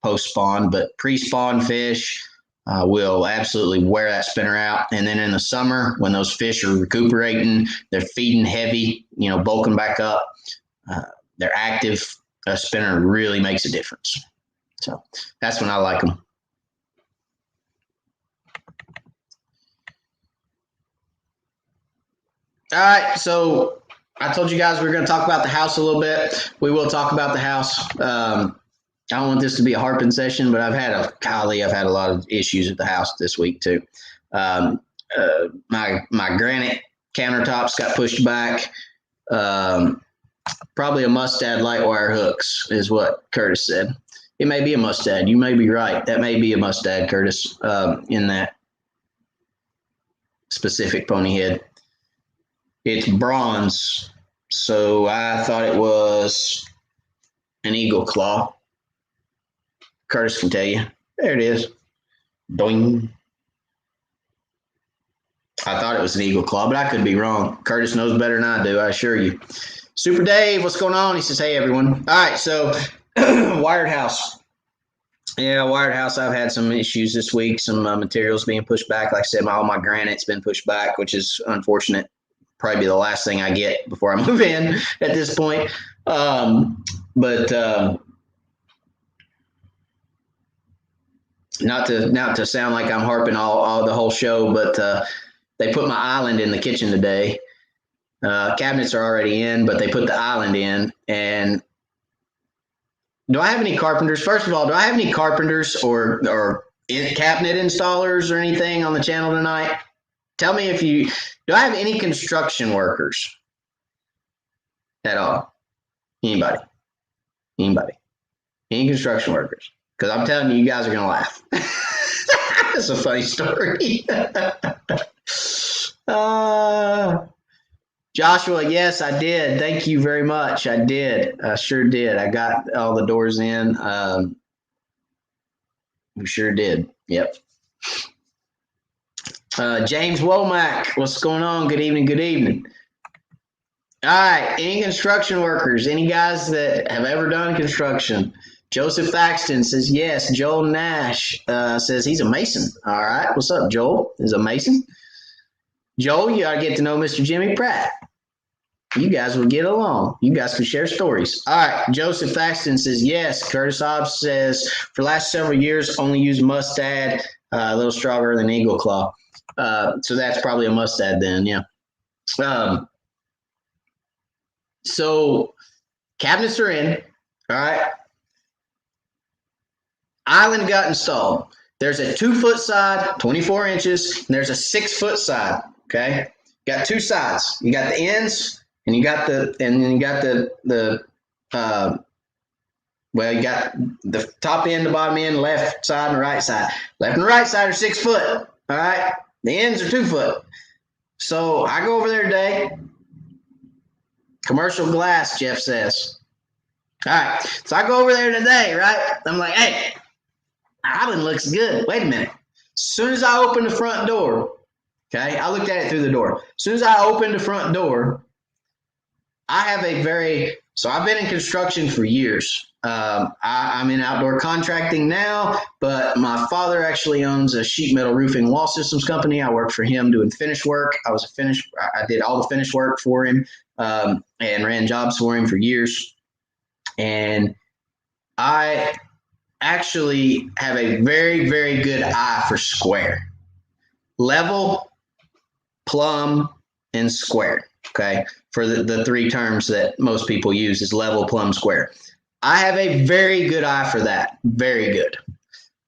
post-spawn, but pre-spawn fish will absolutely wear that spinner out. And then in the summer, when those fish are recuperating, they're feeding heavy, bulking back up, they're active, a spinner really makes a difference. So that's when I like them. All right, so I told you guys we were going to talk about the house a little bit. We will talk about the house. I don't want this to be a harping session, but I've had a lot of issues at the house this week too. My granite countertops got pushed back. Probably a must-add light wire hooks is what Curtis said. It may be a must-add. You may be right. That may be a must-add, Curtis, in that specific pony head. It's bronze, so I thought it was an Eagle Claw. Curtis can tell you. There it is. Doing. I thought it was an Eagle Claw, but I could be wrong. Curtis knows better than I do, I assure you. Super Dave, what's going on? He says, hey, everyone. All right, so Wired House. Yeah, Wired House, I've had some issues this week, some materials being pushed back. Like I said, all my granite's been pushed back, which is unfortunate. Probably the last thing I get before I move in at this point. But not to sound like I'm harping all the whole show, but they put my island in the kitchen today. Cabinets are already in, but they put the island in. And do I have any carpenters? First of all, do I have any carpenters or cabinet installers or anything on the channel tonight? Tell me do I have any construction workers at all? Anybody? Any construction workers? Because I'm telling you, you guys are going to laugh. That's a funny story. Joshua, yes, I did. Thank you very much. I did. I sure did. I got all the doors in. We sure did. Yep. James Womack, what's going on? Good evening. Good evening. All right. Any construction workers? Any guys that have ever done construction? Joseph Thaxton says yes. Joel Nash says he's a mason. All right. What's up, Joel? Is a mason? Joel, you ought to get to know Mr. Jimmy Pratt. You guys will get along. You guys can share stories. All right. Joseph Thaxton says yes. Curtis Hobbs says for the last several years, only use mustad, a little stronger than Eagle Claw. So that's probably a mustad then. Yeah. So cabinets are in. All right. Island got installed. There's a 2-foot side, 24 inches, and there's a 6-foot side. Okay. Got two sides. You got the ends. And you got you got the top end, the bottom end, left side, and the right side. Left and right side are 6 foot. All right. The ends are 2 foot. So I go over there today. Commercial glass, Jeff says. All right. So I go over there today, right? I'm like, hey, Island looks good. Wait a minute. As soon as I open the front door, okay, I looked at it through the door. As soon as I opened the front door, I've been in construction for years. I'm in outdoor contracting now, but my father actually owns a sheet metal roofing wall systems company. I worked for him doing finish work. I did all the finish work for him, and ran jobs for him for years. And I actually have a very, very good eye for square. Level, plumb, and square. Okay, for the three terms that most people use is level, plumb, square. I have a very good eye for that. Very good.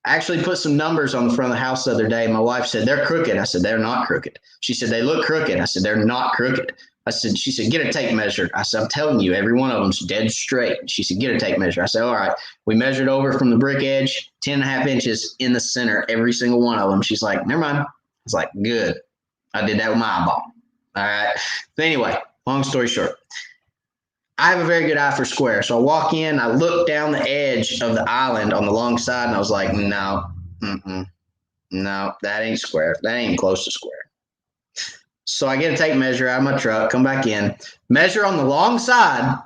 I actually put some numbers on the front of the house the other day. My wife said, they're crooked. I said, they're not crooked. She said, they look crooked. I said, they're not crooked. She said, get a tape measure. I said, I'm telling you, every one of them's dead straight. She said, get a tape measure. I said, all right. We measured over from the brick edge, 10.5 inches in the center, every single one of them. She's like, never mind. I was like, good. I did that with my eyeball. All right. But anyway, long story short, I have a very good eye for square. So I walk in, I look down the edge of the island on the long side, and I was like, no, that ain't square. That ain't close to square. So I get a tape measure out of my truck, come back in, measure on the long side,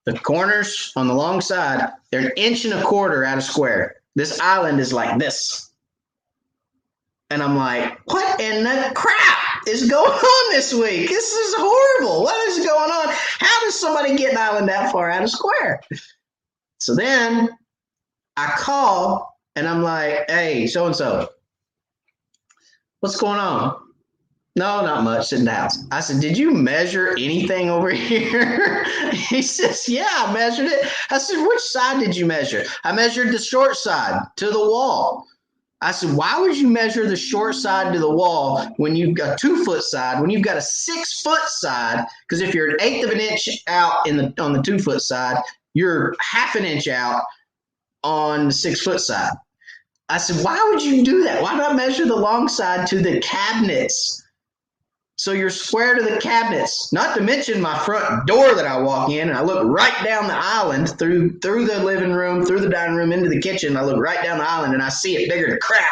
the corners on the long side, they're 1.25 inches out of square. This island is like this. And I'm like, what in the crap is going on this week? This is horrible. What is going on? How does somebody get an island that far out of square? So then I call and I'm like, hey, so-and-so, what's going on? No, not much. Sit in the house. I said, did you measure anything over here? He says, yeah, I measured it. I said, which side did you measure? I measured the short side to the wall. I said, why would you measure the short side to the wall when you've got a 2-foot side, when you've got a 6-foot side? Because if you're 1/8 of an inch out on the 2-foot side, you're 1/2 inch out on the 6-foot side. I said, why would you do that? Why not measure the long side to the cabinets? So you're square to the cabinets, not to mention my front door that I walk in and I look right down the island through the living room, through the dining room, into the kitchen. I look right down the island and I see it bigger than crap.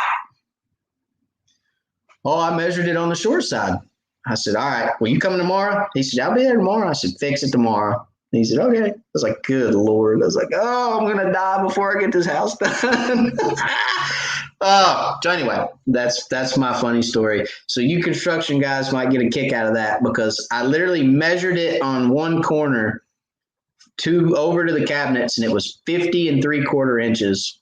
Oh, I measured it on the short side. I said, all right, well, you coming tomorrow? He said, I'll be there tomorrow. I said, fix it tomorrow. He said, okay. I was like, good Lord. I was like, oh, I'm going to die before I get this house done. So anyway, that's my funny story. So you construction guys might get a kick out of that because I literally measured it on one corner over to the cabinets and it was 50 3/4 inches.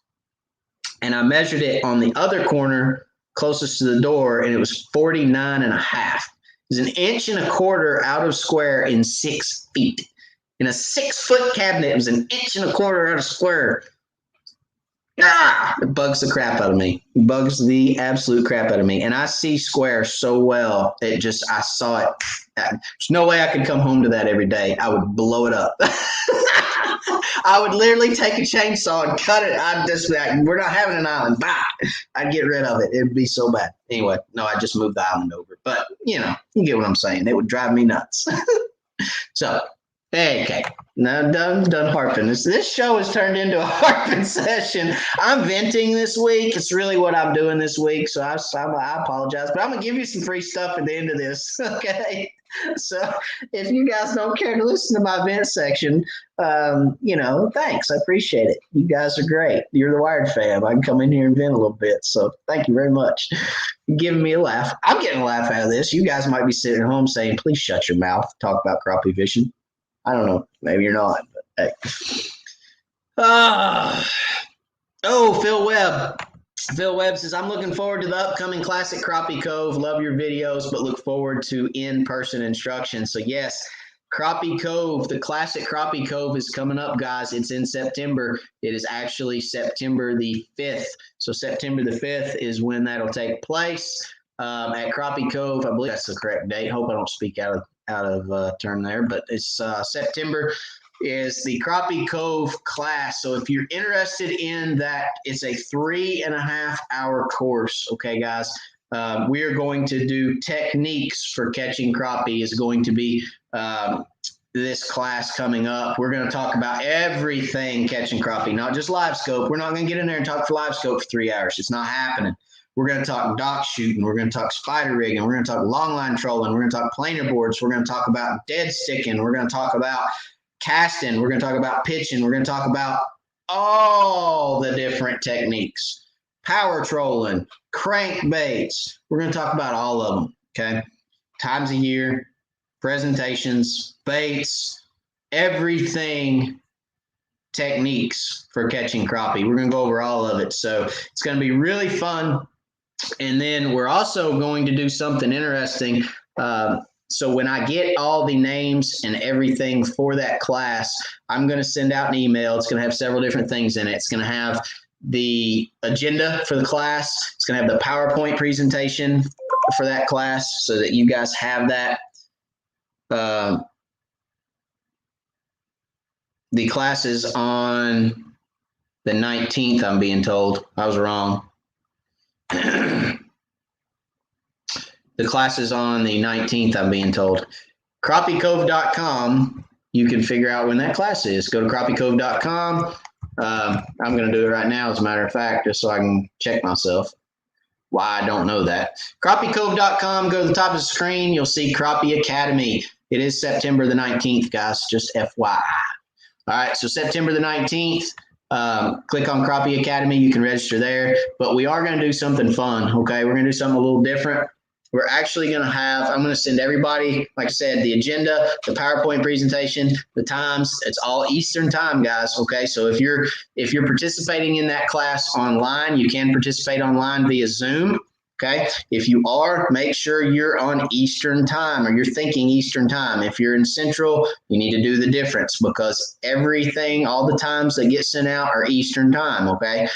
And I measured it on the other corner closest to the door and it was 49.5. It was 1.25 inches out of square in 6 feet. In a 6-foot cabinet, it was 1.25 inches out of square. It bugs the crap out of me. It bugs the absolute crap out of me. And I see Square so well. I saw it. There's no way I could come home to that every day. I would blow it up. I would literally take a chainsaw and cut it. I'd just be like, we're not having an island. Bah! I'd get rid of it. It'd be so bad. Anyway, no, I just moved the island over. But, you get what I'm saying. It would drive me nuts. So, okay. No, done harping. This show has turned into a harping session. I'm venting this week. It's really what I'm doing this week. So I apologize. But I'm going to give you some free stuff at the end of this. Okay. So if you guys don't care to listen to my vent section, thanks. I appreciate it. You guys are great. You're the Wired fam. I can come in here and vent a little bit. So thank you very much. You're giving me a laugh. I'm getting a laugh out of this. You guys might be sitting at home saying, please shut your mouth. Talk about crappie fishing. I don't know. Maybe you're not. But hey. Phil Webb. Phil Webb says, I'm looking forward to the upcoming Classic Crappie Cove. Love your videos, but look forward to in-person instruction. So yes, Crappie Cove, the Classic Crappie Cove is coming up, guys. It's in September. It is actually September the 5th. So September the 5th is when that'll take place at Crappie Cove. I believe that's the correct date. Hope I don't speak out of term there, but it's September is the Crappie Cove class. So if you're interested in that, it's a 3.5 hour course. Okay, guys. We are going to do techniques for catching crappie is going to be this class coming up. We're going to talk about everything catching crappie, not just live scope. We're not going to get in there and talk for live scope for 3 hours. It's not happening. We're going to talk dock shooting. We're going to talk spider rigging. We're going to talk long line trolling. We're going to talk planer boards. We're going to talk about dead sticking. We're going to talk about casting. We're going to talk about pitching. We're going to talk about all the different techniques. Power trolling, crankbaits. We're going to talk about all of them, okay? Times a year, presentations, baits, everything, techniques for catching crappie. We're going to go over all of it. So it's going to be really fun. And then we're also going to do something interesting. So when I get all the names and everything for that class, I'm going to send out an email. It's going to have several different things in it. It's going to have the agenda for the class. It's going to have the PowerPoint presentation for that class so that you guys have that. The class is on the 19th, I'm being told. I was wrong. The class is on the 19th, I'm being told. CrappieCove.com, you can figure out when that class is. Go to CrappieCove.com. I'm going to do it right now, as a matter of fact, just so I can check myself. Why I don't know that. CrappieCove.com, go to the top of the screen. You'll see Crappie Academy. It is September the 19th, guys, just FYI. All right, so September the 19th. Click on Crappie Academy. You can register there. But we are going to do something fun, okay? We're going to do something a little different. We're actually going to I'm going to send everybody, like I said, the agenda, the PowerPoint presentation, the times. It's all Eastern time, guys, okay? So if you're participating in that class online, you can participate online via Zoom, okay? If you are, make sure you're on Eastern time or you're thinking Eastern time. If you're in Central, you need to do the difference because everything, all the times that get sent out are Eastern time, okay?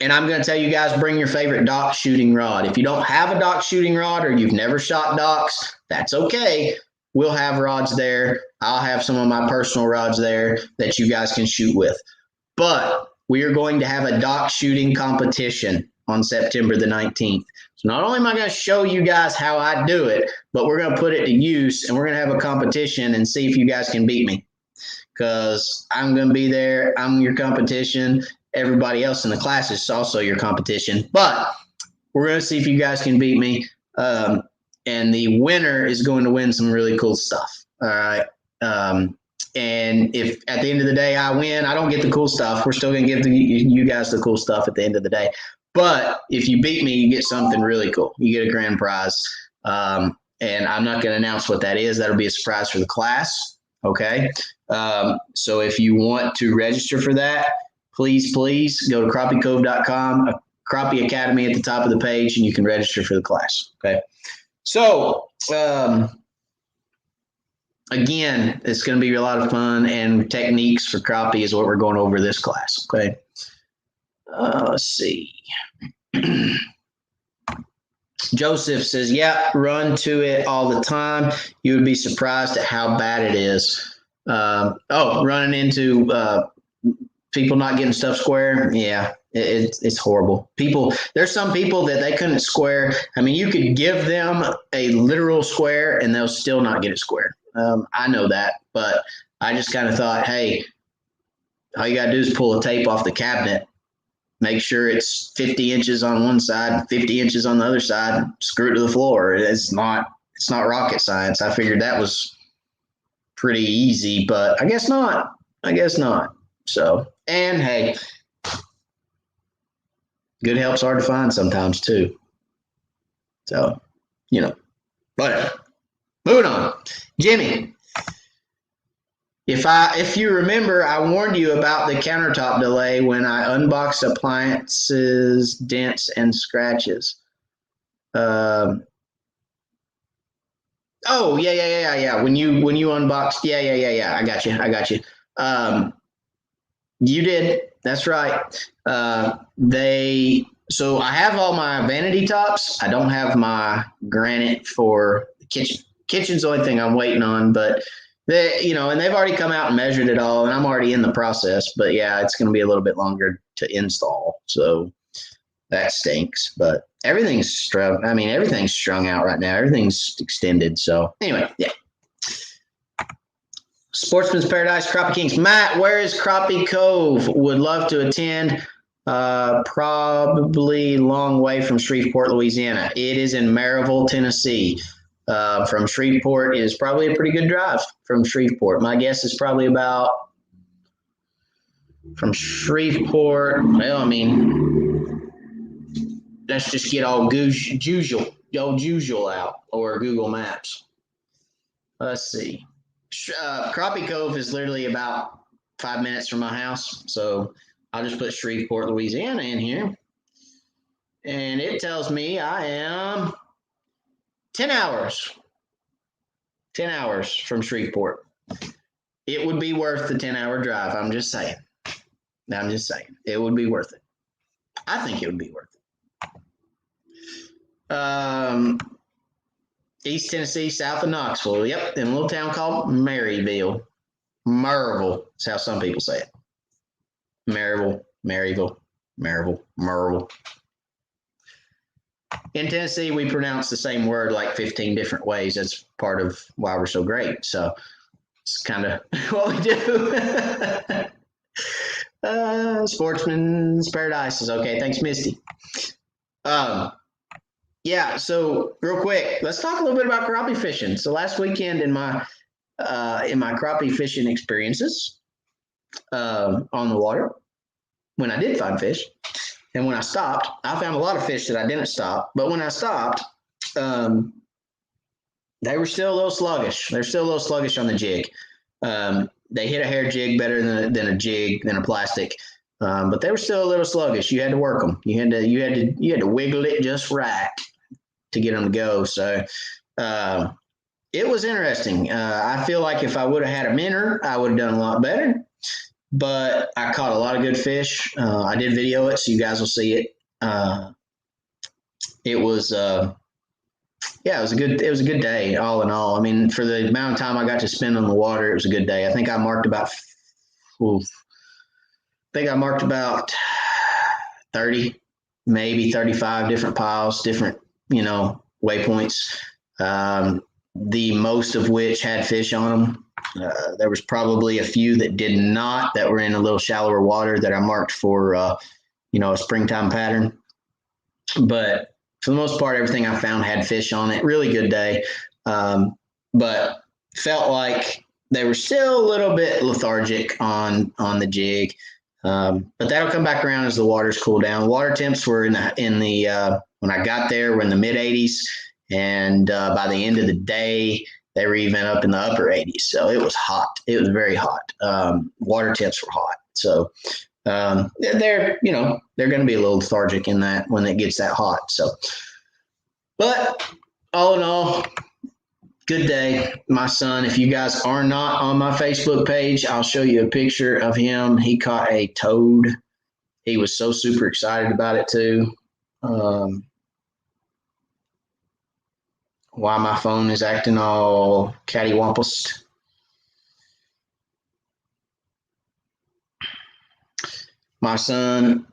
And I'm going to tell you guys, bring your favorite dock shooting rod. If you don't have a dock shooting rod or you've never shot docks, that's okay. We'll have rods there. I'll have some of my personal rods there that you guys can shoot with. But we are going to have a dock shooting competition on September the 19th. So not only am I going to show you guys how I do it, but we're going to put it to use and we're going to have a competition and see if you guys can beat me. Because I'm going to be there. I'm your competition. Everybody else in the class is also your competition, but we're going to see if you guys can beat me. And the winner is going to win some really cool stuff. All right. And if at the end of the day I win, I don't get the cool stuff. We're still going to give you guys the cool stuff at the end of the day. But if you beat me, you get something really cool. You get a grand prize. And I'm not going to announce what that is. That'll be a surprise for the class. Okay. So if you want to register for that, please go to CrappieCove.com, Crappie Academy at the top of the page, and you can register for the class. Okay. So again, it's going to be a lot of fun, and techniques for crappie is what we're going over this class. Okay. Let's see. Joseph says, yeah, run to it all the time. You would be surprised at how bad it is. Running into people not getting stuff square. Yeah, it's horrible. There's some people that they couldn't square. I mean, you could give them a literal square and they'll still not get it square. I know that, but I just kind of thought, hey, all you got to do is pull a tape off the cabinet. Make sure it's 50 inches on one side, 50 inches on the other side, screw it to the floor. It's not rocket science. I figured that was pretty easy, but I guess not. So, and hey, good help's hard to find sometimes too. So, whatever. Moving on. Jimmy, if you remember, I warned you about the countertop delay when I unboxed appliances, dents, and scratches. Yeah. When you unboxed, yeah. I got you. You did. That's right. So I have all my vanity tops. I don't have my granite for the kitchen. Kitchen's the only thing I'm waiting on, but and they've already come out and measured it all, and I'm already in the process. But yeah, it's going to be a little bit longer to install, so that stinks. But everything's strung. I mean, everything's strung out right now. Everything's extended. So anyway, yeah. Sportsman's Paradise, Crappie Kings. Matt, where is Crappie Cove? Would love to attend. Probably long way from Shreveport, Louisiana. It is in Maryville, Tennessee. From Shreveport is probably a pretty good drive from Shreveport. My guess is probably about from Shreveport. Well, I mean, let's just get all Jujual out or Google Maps. Let's see. Crappie Cove is literally about 5 minutes from my house. So I'll just put Shreveport, Louisiana in here. And it tells me I am 10 hours. 10 hours from Shreveport. It would be worth the 10-hour drive. I'm just saying. It would be worth it. I think it would be worth it. East Tennessee, south of Knoxville. Yep, in a little town called Maryville. Maryville is how some people say it. Maryville. In Tennessee, we pronounce the same word like 15 different ways. That's part of why we're so great. So it's kind of what we do. Sportsman's Paradise is okay. Thanks, Misty. Yeah, so real quick, let's talk a little bit about crappie fishing. So last weekend in my crappie fishing experiences on the water, when I did find fish, and when I stopped, I found a lot of fish that I didn't stop. But when I stopped, they were still a little sluggish. They're still a little sluggish on the jig. They hit a hair jig better than a plastic. But they were still a little sluggish. You had to work them. You had to wiggle it just right to get them to go. So it was interesting. I feel like if I would have had a minnow, I would have done a lot better. But I caught a lot of good fish. I did video it, so you guys will see it. It was a good day all in all. I mean, for the amount of time I got to spend on the water, it was a good day. I think I marked about 30, maybe 35 different piles, different, waypoints. The most of which had fish on them. There was probably a few that did not, that were in a little shallower water that I marked for, a springtime pattern. But for the most part, everything I found had fish on it. Really good day. But felt like they were still a little bit lethargic on the jig. But that'll come back around as the waters cool down. Water temps were in the when I got there, were in the mid 80s. And by the end of the day, they were even up in the upper 80s. So it was hot. It was very hot. Water temps were hot. So they're going to be a little lethargic in that when it gets that hot. So, but all in all, good day, my son. If you guys are not on my Facebook page, I'll show you a picture of him. He caught a toad. He was so super excited about it too. Why my phone is acting all cattywampus. My son,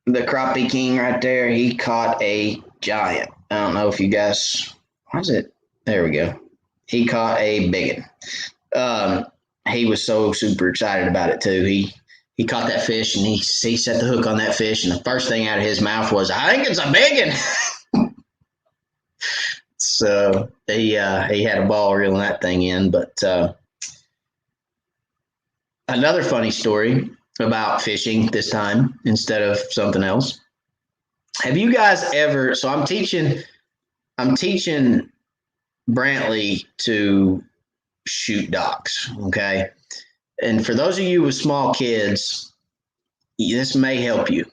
the crappie king right there, he caught a giant. I don't know if you guys, what is it? There we go. He caught a big one. He was so super excited about it too. He caught that fish and he set the hook on that fish, and the first thing out of his mouth was, "I think it's a big one." So he had a ball reeling that thing in. But another funny story about fishing this time instead of something else. Have you guys ever? So I'm teaching Brantley to shoot docks. Okay. And for those of you with small kids, this may help you.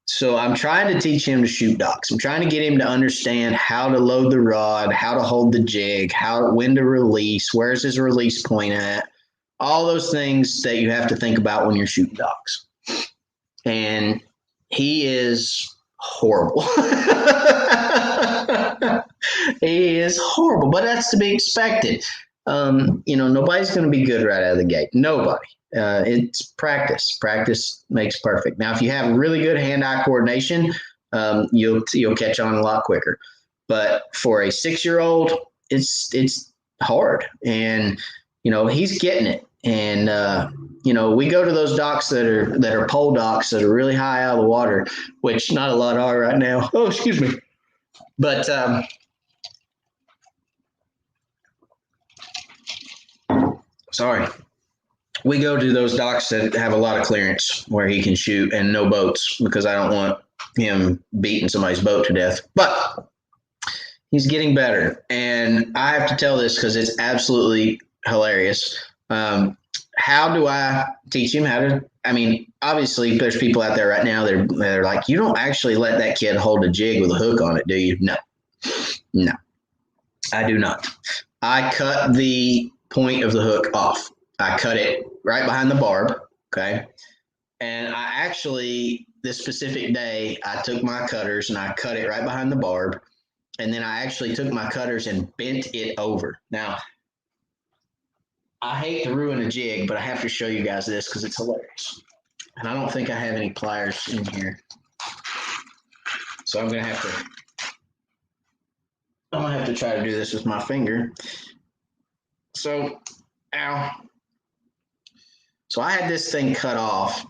So I'm trying to teach him to shoot docks. I'm trying to get him to understand how to load the rod, how to hold the jig, when to release, where's his release point at, all those things that you have to think about when you're shooting docks. And he is horrible. He is horrible, but that's to be expected. Nobody's going to be good right out of the gate. Nobody. It's practice. Practice makes perfect. Now, if you have really good hand-eye coordination, you'll catch on a lot quicker. But for a 6-year-old, it's hard, and he's getting it. And we go to those docks that are pole docks that are really high out of the water, which not a lot are right now. Oh, excuse me. But sorry. We go to those docks that have a lot of clearance where he can shoot and no boats, because I don't want him beating somebody's boat to death. But he's getting better. And I have to tell this because it's absolutely hilarious. How do I teach him how to? I mean, obviously, there's people out there right now that are like, you don't actually let that kid hold a jig with a hook on it, do you? No, I do not. I cut the point of the hook off. I cut it right behind the barb, okay? And I actually, this specific day, I took my cutters and I cut it right behind the barb. And then I actually took my cutters and bent it over. Now, I hate to ruin a jig, but I have to show you guys this because it's hilarious. And I don't think I have any pliers in here. So I'm going to have to try to do this with my finger. So, ow. So I had this thing cut off,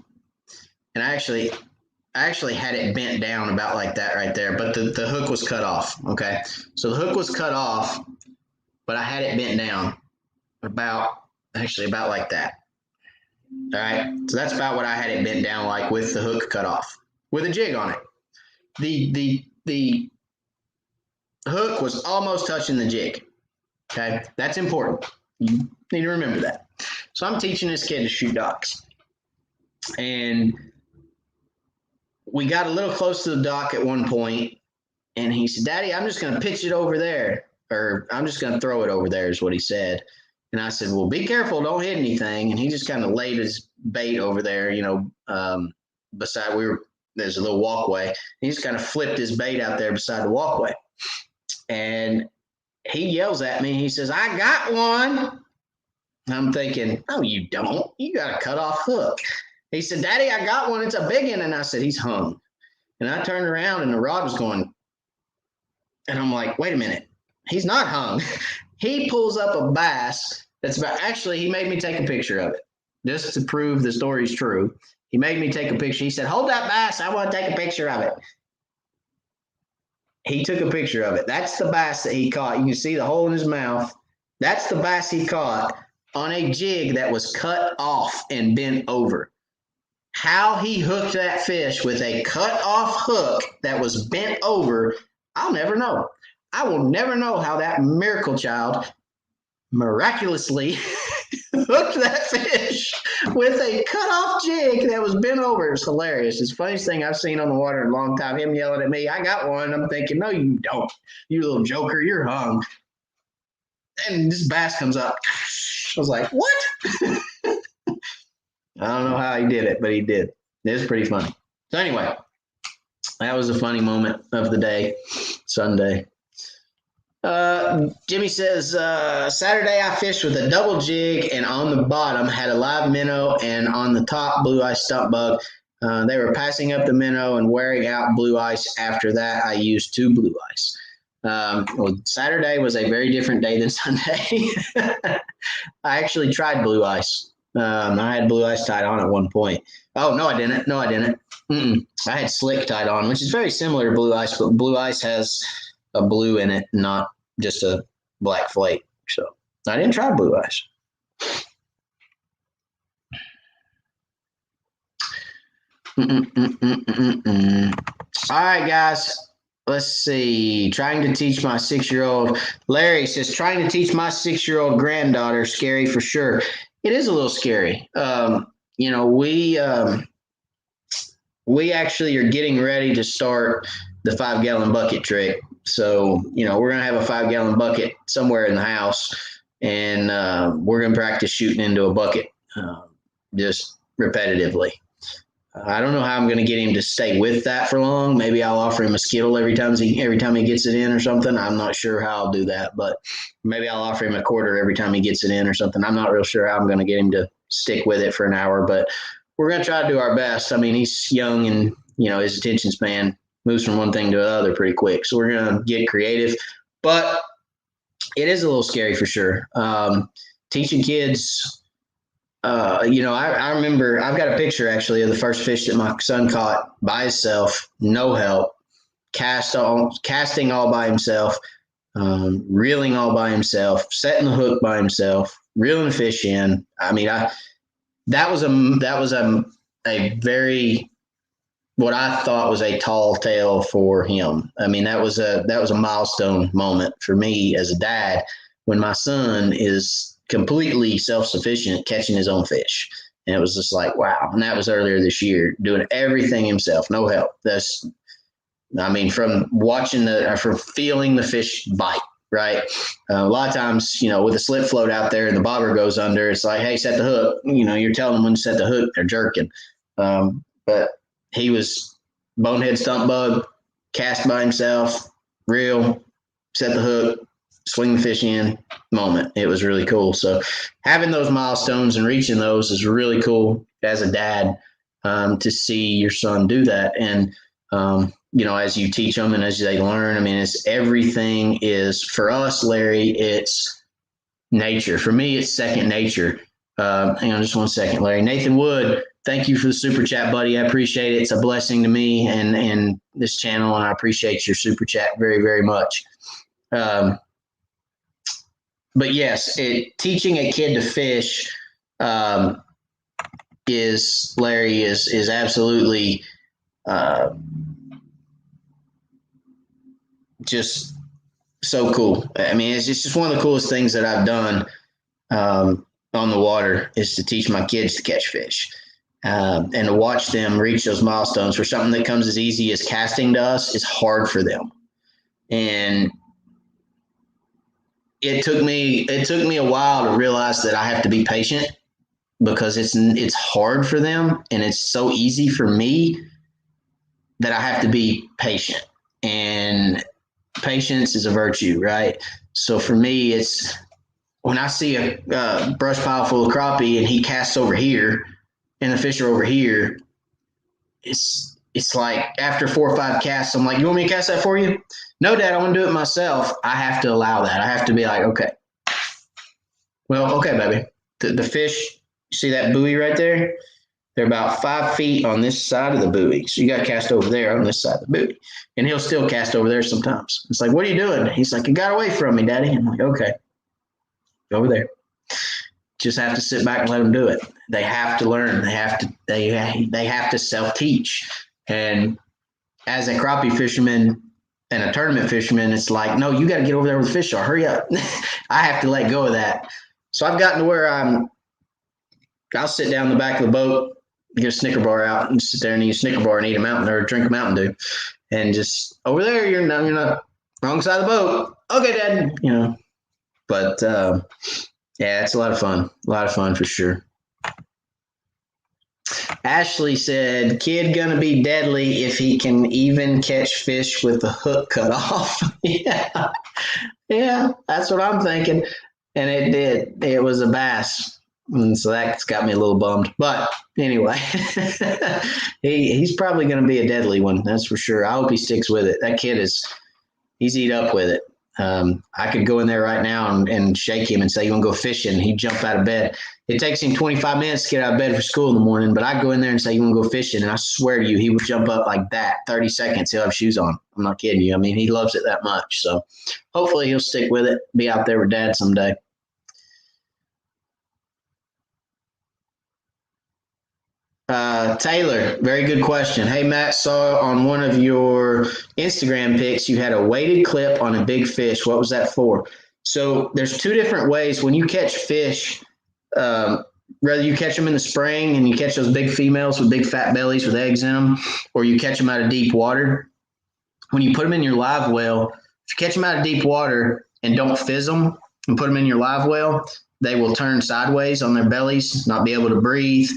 and I actually had it bent down about like that right there, but the hook was cut off, okay? So the hook was cut off, but I had it bent down about like that. All right, so that's about what I had it bent down like, with the hook cut off, with a jig on it. The hook was almost touching the jig, okay? That's important. You need to remember that. So I'm teaching this kid to shoot docks. And we got a little close to the dock at one point, and he said, "Daddy, I'm just going to pitch it over there, or I'm just going to throw it over there," is what he said. And I said, "Well, be careful, don't hit anything." And he just kind of laid his bait over there, beside, there's a little walkway. He just kind of flipped his bait out there beside the walkway. And he yells at me. He says, "I got one." I'm thinking, "No, you don't. You got a cut off hook." He said, "Daddy, I got one. It's a big one." And I said, "He's hung." And I turned around and the rod was going. And I'm like, wait a minute. He's not hung. He pulls up a bass that's actually, he made me take a picture of it just to prove the story's true. He made me take a picture. He said, "Hold that bass. I want to take a picture of it." He took a picture of it. That's the bass that he caught. You can see the hole in his mouth. That's the bass he caught on a jig that was cut off and bent over. How he hooked that fish with a cut off hook that was bent over, I'll never know. I will never know how that miracle child miraculously hooked that fish with a cut off jig that was bent over. It's hilarious. It's the funniest thing I've seen on the water in a long time. Him yelling at me, "I got one." I'm thinking, "No, you don't. You little joker. You're hung." And this bass comes up. I was like, what? I don't know how he did it, but he did. It was pretty funny. So anyway, that was a funny moment of the day, Sunday. Jimmy says, Saturday I fished with a double jig and on the bottom had a live minnow and on the top blue ice stump bug. They were passing up the minnow and wearing out blue ice. After that, I used 2 blue ice. Well, Saturday was a very different day than Sunday. I actually tried blue ice. I had blue ice tied on at one point. Oh, no, I didn't. I had slick tied on, which is very similar to blue ice, but blue ice has a blue in it, not just a black flake. So I didn't try blue ice. All right, guys. Let's see. Trying to teach my 6-year-old. Larry says, trying to teach my 6-year-old granddaughter. Scary for sure. It is a little scary. We actually are getting ready to start the 5-gallon bucket trick. So, we're going to have a 5-gallon bucket somewhere in the house, and we're going to practice shooting into a bucket just repetitively. I don't know how I'm going to get him to stay with that for long. Maybe I'll offer him a Skittle every time he gets it in or something. I'm not sure how I'll do that, but maybe I'll offer him a quarter every time he gets it in or something. I'm not real sure how I'm going to get him to stick with it for an hour, but we're going to try to do our best. I mean, he's young and, his attention span moves from one thing to another pretty quick. So we're going to get creative, but it is a little scary for sure. Teaching kids, I remember I've got a picture actually of the first fish that my son caught by himself, no help, casting all by himself, reeling all by himself, setting the hook by himself, reeling the fish in. I mean, that was a very, what I thought was a tall tale for him. I mean, that was a milestone moment for me as a dad when my son is completely self-sufficient catching his own fish. And it was just like, wow. And that was earlier this year, doing everything himself, no help. From feeling the fish bite, right? A lot of times, with a slip float out there and the bobber goes under, it's like, hey, set the hook. You're telling them when to set the hook, they're jerking. But he was bonehead stump bug, cast by himself, reel, set the hook, swing the fish in moment. It was really cool. So having those milestones and reaching those is really cool as a dad, to see your son do that. And, as you teach them and as they learn, I mean, everything is for us, Larry, it's nature. For me, it's second nature. Hang on just one second, Larry. Nathan Wood, thank you for the super chat, buddy. I appreciate it. It's a blessing to me and this channel, and I appreciate your super chat very, very much. But yes, teaching a kid to fish is absolutely just so cool. I mean, it's just one of the coolest things that I've done on the water is to teach my kids to catch fish and to watch them reach those milestones. For something that comes as easy as casting to us is hard for them, and it took me a while to realize that I have to be patient because it's hard for them and it's so easy for me that I have to be patient, and patience is a virtue, right? So for me, it's when I see a brush pile full of crappie and he casts over here and the fish are over here, it's like after 4 or 5 casts, I'm like, you want me to cast that for you? No, Dad, I want to do it myself. I have to allow that. I have to be like, okay. Well, okay, baby. The fish, see that buoy right there? They're about 5 feet on this side of the buoy. So you got to cast over there on this side of the buoy. And he'll still cast over there sometimes. It's like, what are you doing? He's like, you got away from me, Daddy. I'm like, okay. Go over there. Just have to sit back and let them do it. They have to learn. They have to self-teach. And as a crappie fisherman and a tournament fisherman, it's like, no, you got to get over there where the fish are. Hurry up. I have to let go of that. So I've gotten to where I'll sit down in the back of the boat, get a Snicker bar out, and sit there and eat a Snicker bar and eat a Mountain or drink a Mountain Dew, and just over there, you're not wrong side of the boat. Okay, Dad, But yeah, it's a lot of fun. A lot of fun for sure. Ashley said, "Kid gonna be deadly if he can even catch fish with the hook cut off." Yeah, yeah, that's what I'm thinking. And it did. It was a bass, and so that's got me a little bummed. But anyway, he's probably gonna be a deadly one. That's for sure. I hope he sticks with it. That kid he's eat up with it. I could go in there right now and shake him and say, "You want to go fishing?" He'd jump out of bed. It takes him 25 minutes to get out of bed for school in the morning, but I go in there and say, "You want to go fishing?" And I swear to you, he would jump up like that. 30 seconds, he'll have shoes on. I'm not kidding you. I mean, he loves it that much. So hopefully he'll stick with it, be out there with dad someday. Taylor, very good question. Hey, Matt, saw on one of your Instagram pics you had a weighted clip on a big fish. What was that for? So there's two different ways when you catch fish. Whether you catch them in the spring and you catch those big females with big fat bellies with eggs in them, or you catch them out of deep water. When you put them in your live well, if you catch them out of deep water and don't fizz them and put them in your live well, they will turn sideways on their bellies, not be able to breathe,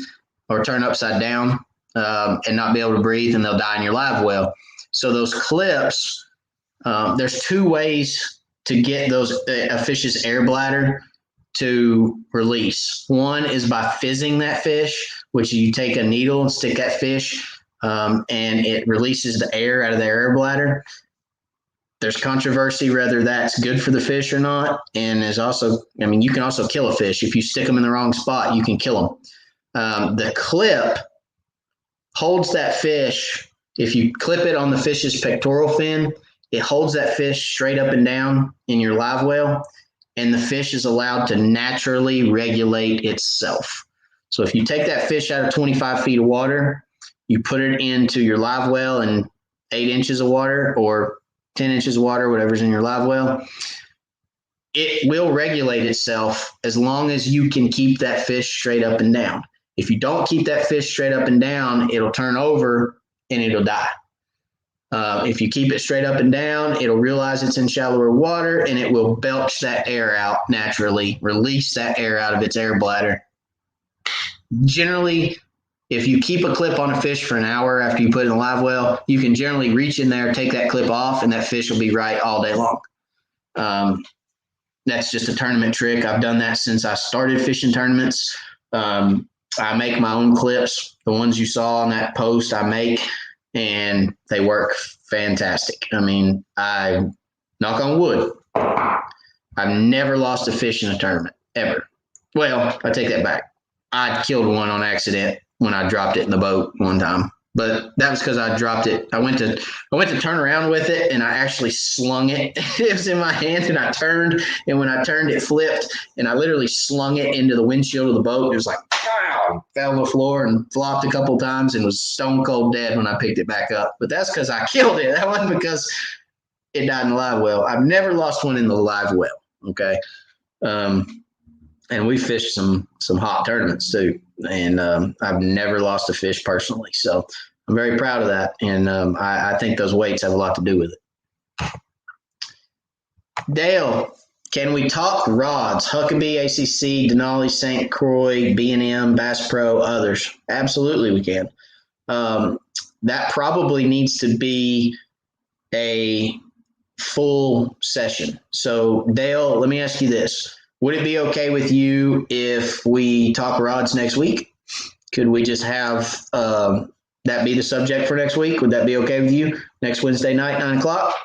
or turn upside down and not be able to breathe, and they'll die in your live well. So those clips, there's two ways to get a fish's air bladder to release. One is by fizzing that fish, which you take a needle and stick that fish, and it releases the air out of the air bladder. There's controversy whether that's good for the fish or not, and there's also, I mean, you can also kill a fish if you stick them in the wrong spot. You can kill them. The clip holds that fish. If you clip it on the fish's pectoral fin, it holds that fish straight up and down in your live well, and the fish is allowed to naturally regulate itself. So if you take that fish out of 25 feet of water, you put it into your live well in 8 inches of water or 10 inches of water, whatever's in your live well, it will regulate itself as long as you can keep that fish straight up and down. If you don't keep that fish straight up and down, it'll turn over and it'll die. If you keep it straight up and down, it'll realize it's in shallower water and it will belch that air out naturally, release that air out of its air bladder. Generally, if you keep a clip on a fish for an hour after you put it in a live well, you can generally reach in there, take that clip off, and that fish will be right all day long. That's just a tournament trick. I've done that since I started fishing tournaments. I make my own clips. The ones you saw on that post, I make, and they work fantastic. I mean, I knock on wood. I've never lost a fish in a tournament, ever. Well, I take that back. I killed one on accident when I dropped it in the boat one time. But that was because I dropped it. I went to turn around with it, and I actually slung it. It was in my hand, and I turned, and when I turned, it flipped, and I literally slung it into the windshield of the boat. It was like, wow, fell on the floor and flopped a couple times and was stone cold dead when I picked it back up. But that's because I killed it. That wasn't because it died in the live well. I've never lost one in the live well, okay? And we fished some hot tournaments too, and I've never lost a fish personally. So I'm very proud of that, and I think those weights have a lot to do with it. Dale, can we talk rods? Huckabee, ACC, Denali, St. Croix, B&M, Bass Pro, others? Absolutely, we can. That probably needs to be a full session. So Dale, let me ask you this. Would it be okay with you if we talk rods next week? Could we just have that be the subject for next week? Would that be okay with you? Next Wednesday night, 9 o'clock?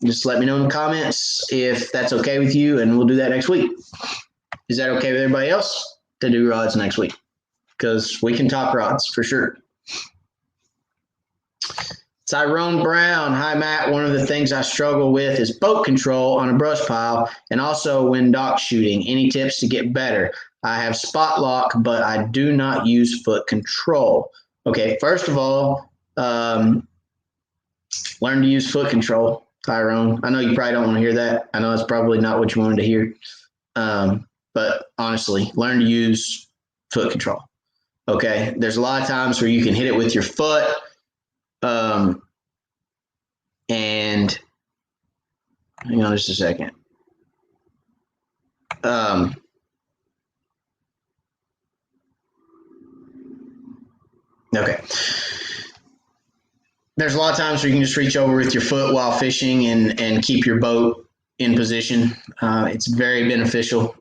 Just let me know in the comments if that's okay with you, and we'll do that next week. Is that okay with everybody else to do rods next week? Because we can talk rods for sure. Tyrone Brown. Hi, Matt. One of the things I struggle with is boat control on a brush pile and also when dock shooting. Any tips to get better? I have spot lock, but I do not use foot control. Okay, first of all, learn to use foot control, Tyrone. I know you probably don't want to hear that. I know that's probably not what you wanted to hear. But honestly, learn to use foot control. Okay, there's a lot of times where you can hit it with your foot. And hang on just a second. Okay. There's a lot of times where you can just reach over with your foot while fishing and keep your boat in position. It's very beneficial.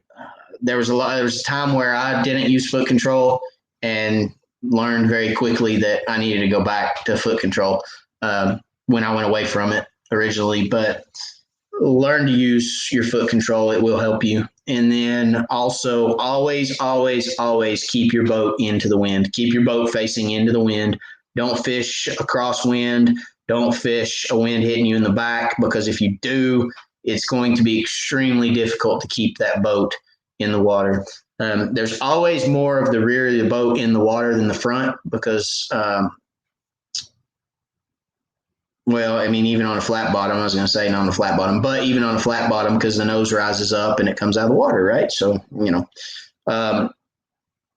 There was a time where I didn't use foot control and learned very quickly that I needed to go back to foot control when I went away from it originally. But learn to use your foot control. It will help you. And then also always, always, always keep your boat into the wind. Keep your boat facing into the wind. Don't fish a crosswind. Don't fish a wind hitting you in the back, because if you do, it's going to be extremely difficult to keep that boat in the water. There's always more of the rear of the boat in the water than the front, because well, I mean, even on a flat bottom, I was going to say not on a flat bottom, but even on a flat bottom, because the nose rises up and it comes out of the water, right? So,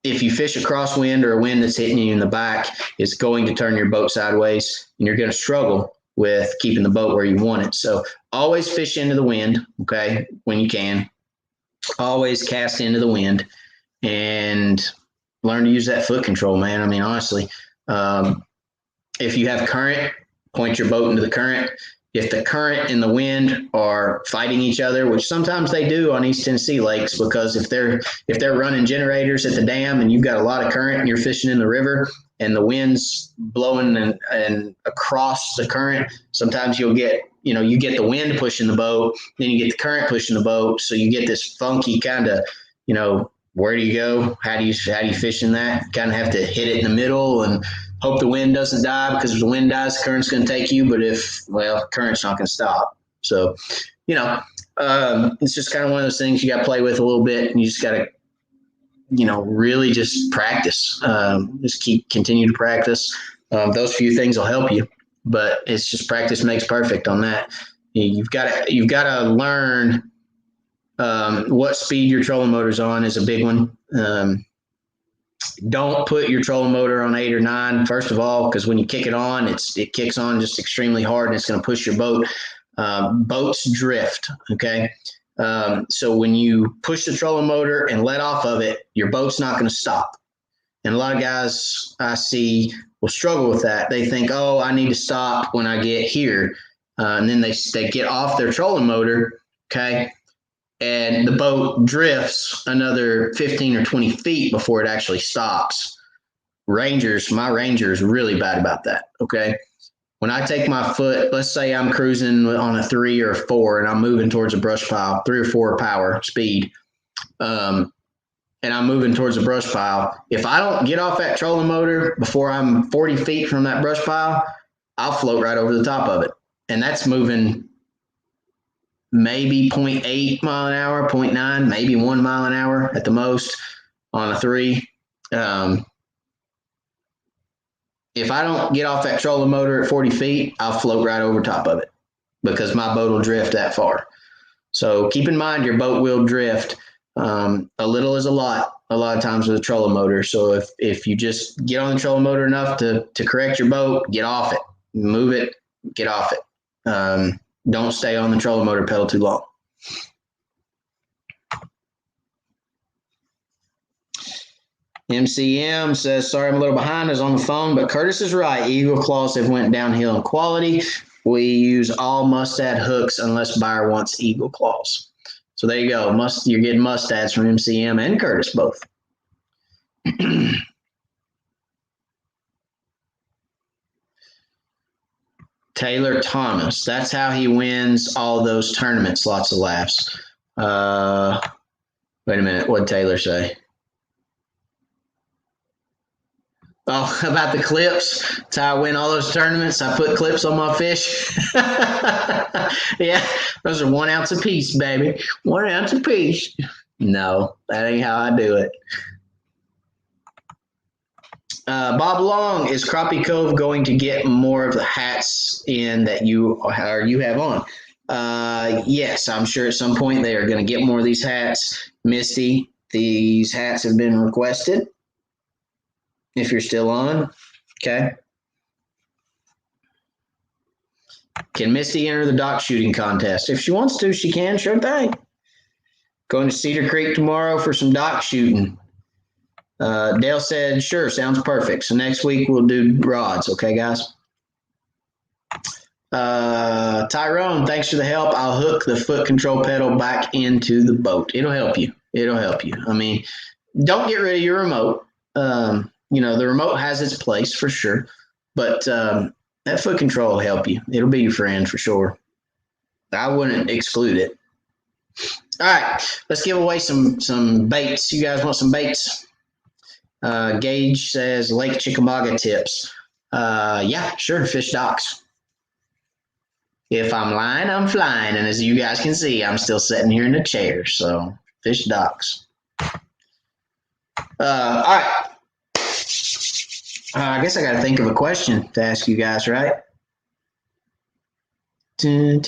if you fish a crosswind or a wind that's hitting you in the back, it's going to turn your boat sideways, and you're going to struggle with keeping the boat where you want it. So always fish into the wind, okay, when you can. Always cast into the wind and learn to use that foot control, man. I mean, honestly, if you have current, point your boat into the current. If the current and the wind are fighting each other, which sometimes they do on East Tennessee lakes, because if they're running generators at the dam and you've got a lot of current and you're fishing in the river and the wind's blowing and across the current, sometimes you get the wind pushing the boat, then you get the current pushing the boat, so you get this funky kind of, where do you go? How do you fish in that? Kind of have to hit it in the middle and hope the wind doesn't die, because if the wind dies, the current's going to take you. But current's not going to stop. So, it's just kind of one of those things you got to play with a little bit, and you just got to, really just practice. Just continue to practice. Those few things will help you, but it's just practice makes perfect on that. You've got to learn what speed your trolling motor's on is a big one. Don't put your trolling motor on 8 or 9, first of all, because when you kick it on, it kicks on just extremely hard, and it's going to push your boat. Boats drift, okay? So when you push the trolling motor and let off of it, your boat's not going to stop. And a lot of guys I see will struggle with that. They think, oh, I need to stop when I get here. And then they get off their trolling motor, okay? And the boat drifts another 15 or 20 feet before it actually stops. My Ranger is really bad about that, okay? When I take my foot, let's say I'm cruising on a 3 or a 4 and I'm moving towards a brush pile, 3 or 4 power speed, and I'm moving towards a brush pile. If I don't get off that trolling motor before I'm 40 feet from that brush pile, I'll float right over the top of it. And that's moving maybe 0.8 mile an hour, 0.9, maybe 1 mile an hour at the most on a 3. If I don't get off that trolling motor at 40 feet, I'll float right over top of it, because my boat will drift that far. So keep in mind, your boat will drift. A little is a lot of times with a trolling motor. So if you just get on the trolling motor enough to correct your boat, get off it, move it, get off it. Don't stay on the trolling motor pedal too long. MCM says, sorry, I'm a little behind. I was on the phone, but Curtis is right. Eagle claws have went downhill in quality. We use all mustad hooks unless buyer wants eagle claws. So there you go. You're getting mustads from MCM and Curtis both. Taylor Thomas. That's how he wins all those tournaments. Lots of laughs. Wait a minute. What did Taylor say? Oh, about the clips. That's how I win all those tournaments. I put clips on my fish. Yeah, those are 1 ounce a piece, baby. 1 ounce a piece. No, that ain't how I do it. Bob Long, is Crappie Cove going to get more of the hats in that you have on? Yes, I'm sure at some point they are going to get more of these hats. Misty, these hats have been requested. If you're still on, okay. Can Misty enter the dock shooting contest? If she wants to, she can. Sure thing. Going to Cedar Creek tomorrow for some dock shooting. Dale said, sure, sounds perfect. So next week we'll do rods. Okay, guys? Tyrone, thanks for the help. I'll hook the foot control pedal back into the boat. It'll help you. I mean, don't get rid of your remote. The remote has its place for sure, but that foot control will help you. It'll be your friend for sure. I wouldn't exclude it. All right, let's give away some baits. You guys want some baits? Gage says Lake Chickamauga tips. Yeah, sure, fish docks. If I'm lying, I'm flying. And as you guys can see, I'm still sitting here in the chair. So fish docks. All right. I guess I got to think of a question to ask you guys, right? See,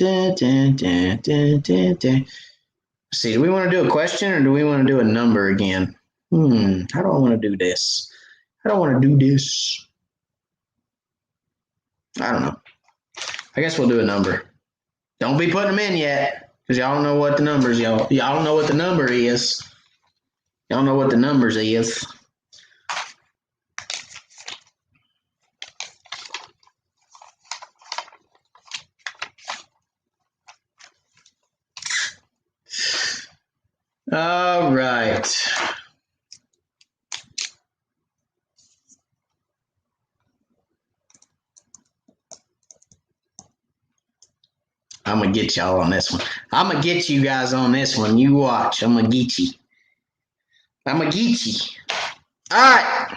do we want to do a question or do we want to do a number again? How do I want to do this? I don't know. I guess we'll do a number. Don't be putting them in yet, because y'all don't know what the numbers, y'all don't know what the number is. Y'all know what the numbers is. All right. I'm going to get y'all on this one. I'm going to get you guys on this one. You watch. I'm going to get you. All right.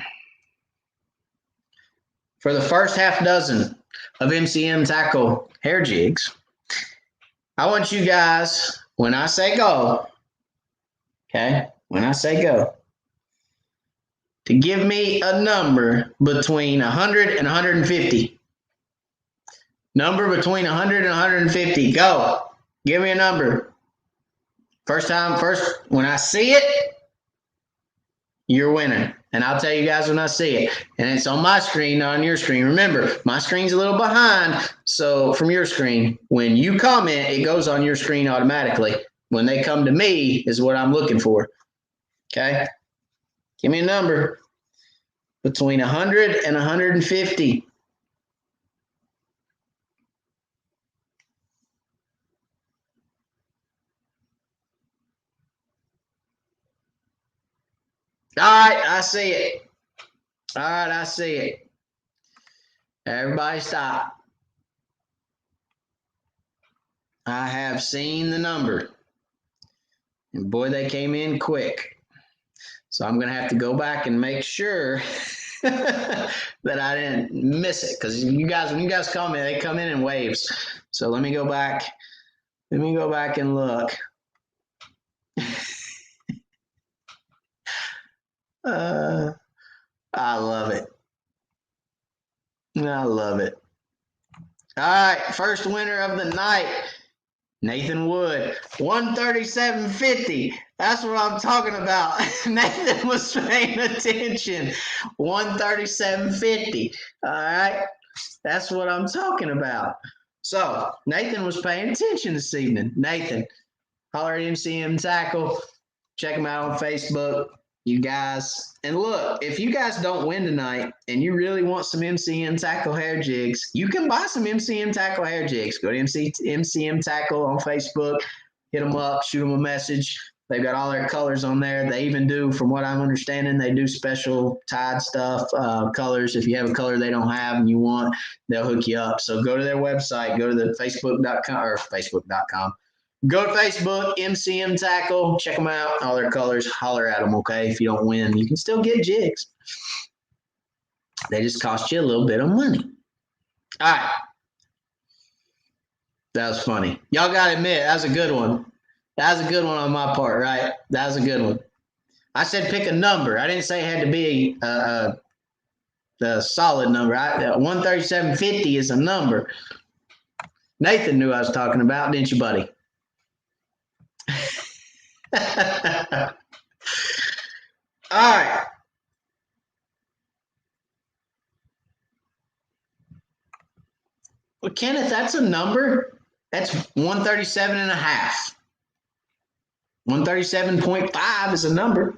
For the first half dozen of MCM tackle hair jigs, I want you guys, when I say go, okay, to give me a number between 100 and 150. Number between 100 and 150. Go. Give me a number. First, when I see it, you're winning. And I'll tell you guys when I see it. And it's on my screen, not on your screen. Remember, my screen's a little behind. So from your screen, when you comment, it goes on your screen automatically. When they come to me is what I'm looking for. Okay? Give me a number between 100 and 150. All right, I see it. Everybody stop. I have seen the number. And boy, they came in quick. So I'm going to have to go back and make sure that I didn't miss it. Because when you guys come in, they come in waves. So let me go back. And look. I love it. All right, first winner of the night, Nathan Wood, 137.50. That's what I'm talking about. Nathan was paying attention. 137.50. All right, that's what I'm talking about. So Nathan was paying attention this evening. Nathan, holler at MCM Tackle. Check him out on Facebook. You guys, and look, if you guys don't win tonight and you really want some MCM Tackle hair jigs, you can buy some MCM Tackle hair jigs. Go to MCM Tackle on Facebook, hit them up, shoot them a message. They've got all their colors on there. They even do, from what I'm understanding, they do special tied stuff, colors. If you have a color they don't have and you want, they'll hook you up. So go to their website, go to the Facebook.com. Go to Facebook, MCM Tackle, check them out, all their colors, holler at them, okay? If you don't win, you can still get jigs. They just cost you a little bit of money. All right. That was funny. Y'all got to admit, that was a good one. That was a good one on my part, right? That was a good one. I said pick a number. I didn't say it had to be a solid number. 137.50 is a number. Nathan knew I was talking about, didn't you, buddy? All right. Well, Kenneth, that's a number. That's 137.5. 137.5 is a number.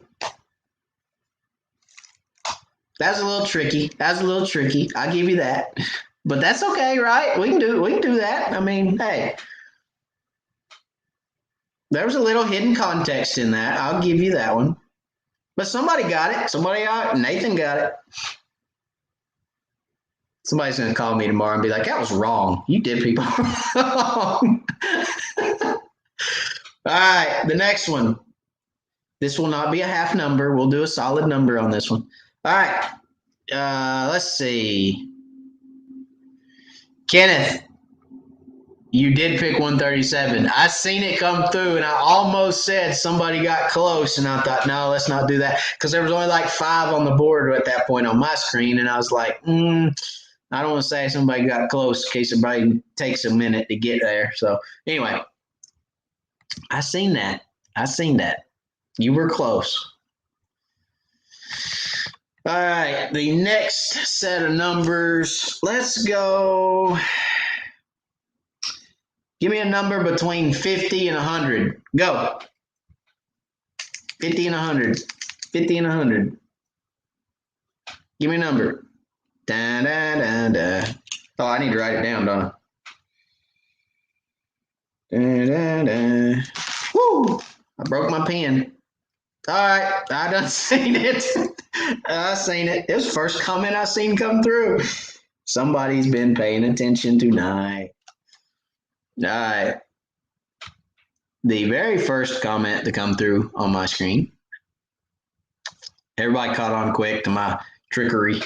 That's a little tricky. I'll give you that. But that's okay, right? We can do that. I mean, hey. There was a little hidden context in that. I'll give you that one. But somebody got it. Nathan got it. Somebody's going to call me tomorrow and be like, that was wrong. You did people wrong. All right, the next one. This will not be a half number. We'll do a solid number on this one. All right. Let's see. Kenneth, you did pick 137. I seen it come through, and I almost said somebody got close, and I thought, no, let's not do that, because there was only like 5 on the board at that point on my screen, and I was like, I don't want to say somebody got close in case somebody takes a minute to get there. So anyway, I seen that. You were close. All right, the next set of numbers. Let's go. Give me a number between 50 and 100. Go. 50 and 100. 50 and 100. Give me a number. Da, da, da, da. Oh, I need to write it down, don't I? Da, da, da. Woo! I broke my pen. All right, I done seen it. I seen it. It was the first comment I seen come through. Somebody's been paying attention tonight. All right. The very first comment to come through on my screen. Everybody caught on quick to my trickery.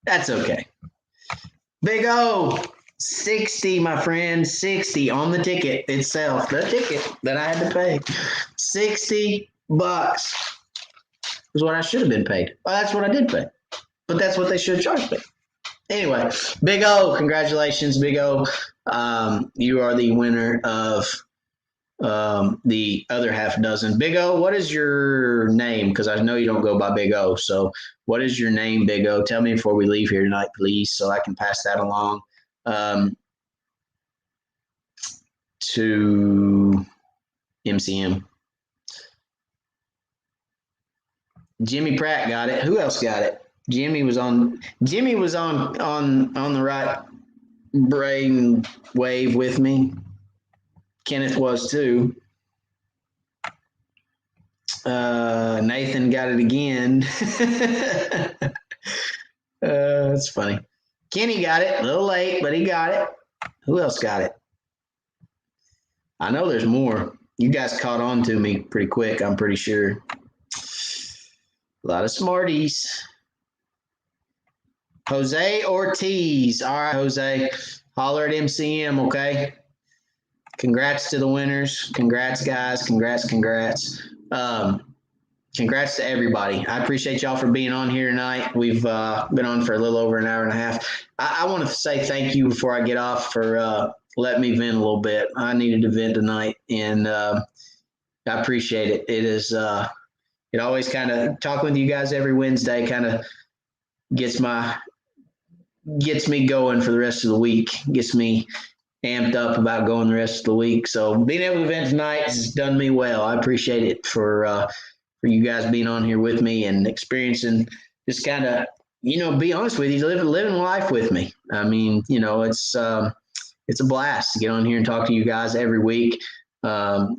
That's okay. Big O, 60, my friend, 60 on the ticket itself. The ticket that I had to pay. $60 is what I should have been paid. Well, that's what I did pay. But that's what they should have charged me. Anyway, Big O, congratulations, Big O. You are the winner of the other half dozen. Big O, what is your name? Because I know you don't go by Big O. So what is your name, Big O? Tell me before we leave here tonight, please, so I can pass that along to MCM. Jimmy Pratt got it. Who else got it? Jimmy was on the right brain wave with me. Kenneth was too. Nathan got it again. That's funny. Kenny got it. A little late, but he got it. Who else got it? I know there's more. You guys caught on to me pretty quick, I'm pretty sure. A lot of smarties. Jose Ortiz. All right, Jose. Holler at MCM, okay? Congrats to the winners. Congrats, guys. Congrats. Congrats to everybody. I appreciate y'all for being on here tonight. We've been on for a little over an hour and a half. I want to say thank you before I get off for letting me vent a little bit. I needed to vent tonight, and I appreciate it. It is it always kind of talking with you guys every Wednesday kind of gets me going for the rest of the week, gets me amped up about going the rest of the week. So being able to vent tonight has done me well. I appreciate it for you guys being on here with me and experiencing just kind of, be honest with you, living life with me. I mean, it's a blast to get on here and talk to you guys every week.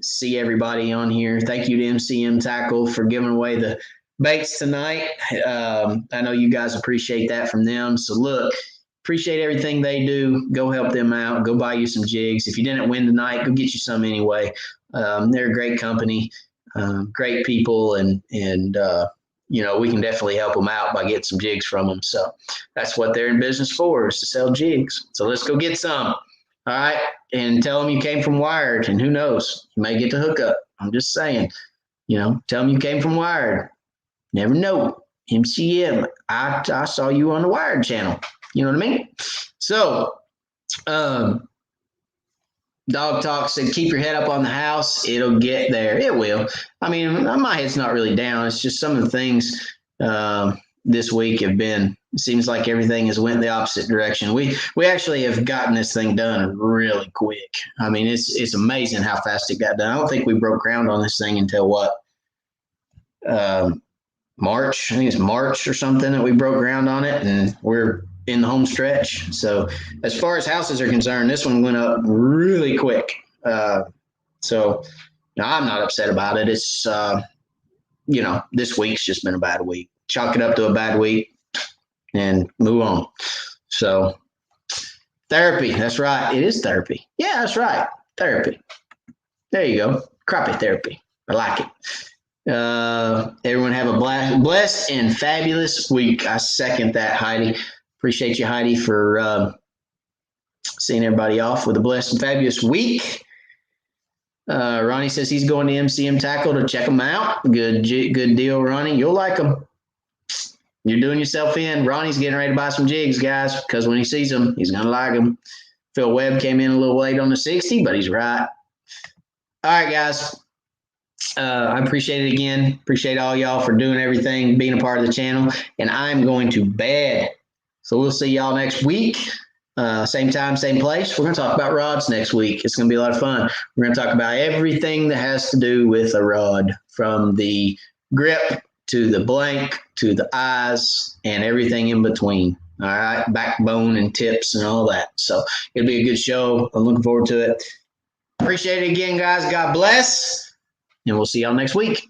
See everybody on here. Thank you to MCM Tackle for giving away the baits tonight. I know you guys appreciate that from them. So look, appreciate everything they do. Go help them out. Go buy you some jigs. If you didn't win tonight, go get you some anyway. They're a great company, great people, and we can definitely help them out by getting some jigs from them. So that's what they're in business for, is to sell jigs. So let's go get some. All right. And tell them you came from Wired, and who knows, you may get to hook up. I'm just saying, tell them you came from Wired. Never know. MCM, I saw you on the Wired channel. You know what I mean? So, Dog Talk said, keep your head up on the house. It'll get there. It will. I mean, my head's not really down. It's just some of the things, this week have been. It seems like everything has went the opposite direction. We actually have gotten this thing done really quick. I mean, it's amazing how fast it got done. I don't think we broke ground on this thing until what? March. I think it's March or something that we broke ground on it, and we're in the home stretch. So as far as houses are concerned, this one went up really quick. So no, I'm not upset about it. It's, this week's just been a bad week. Chalk it up to a bad week and move on. So therapy. That's right. It is therapy. Yeah, that's right. Therapy. There you go. Crappie therapy. I like it. Everyone have a blessed and fabulous week. I second that, Heidi. Appreciate you, Heidi, for seeing everybody off with a blessed and fabulous week. Ronnie says he's going to MCM Tackle to check them out. Good deal, Ronnie. You'll like them. You're doing yourself in. Ronnie's getting ready to buy some jigs, guys, because when he sees them, he's going to like them. Phil Webb came in a little late on the 60, but he's right. All right, guys. I appreciate it again. Appreciate all y'all for doing everything, being a part of the channel. And I'm going to bed. So we'll see y'all next week. Same time, same place. We're going to talk about rods next week. It's going to be a lot of fun. We're going to talk about everything that has to do with a rod, from the grip to the blank to the eyes and everything in between. All right, backbone and tips and all that. So it'll be a good show. I'm looking forward to it. Appreciate it again, guys. God bless. And we'll see y'all next week.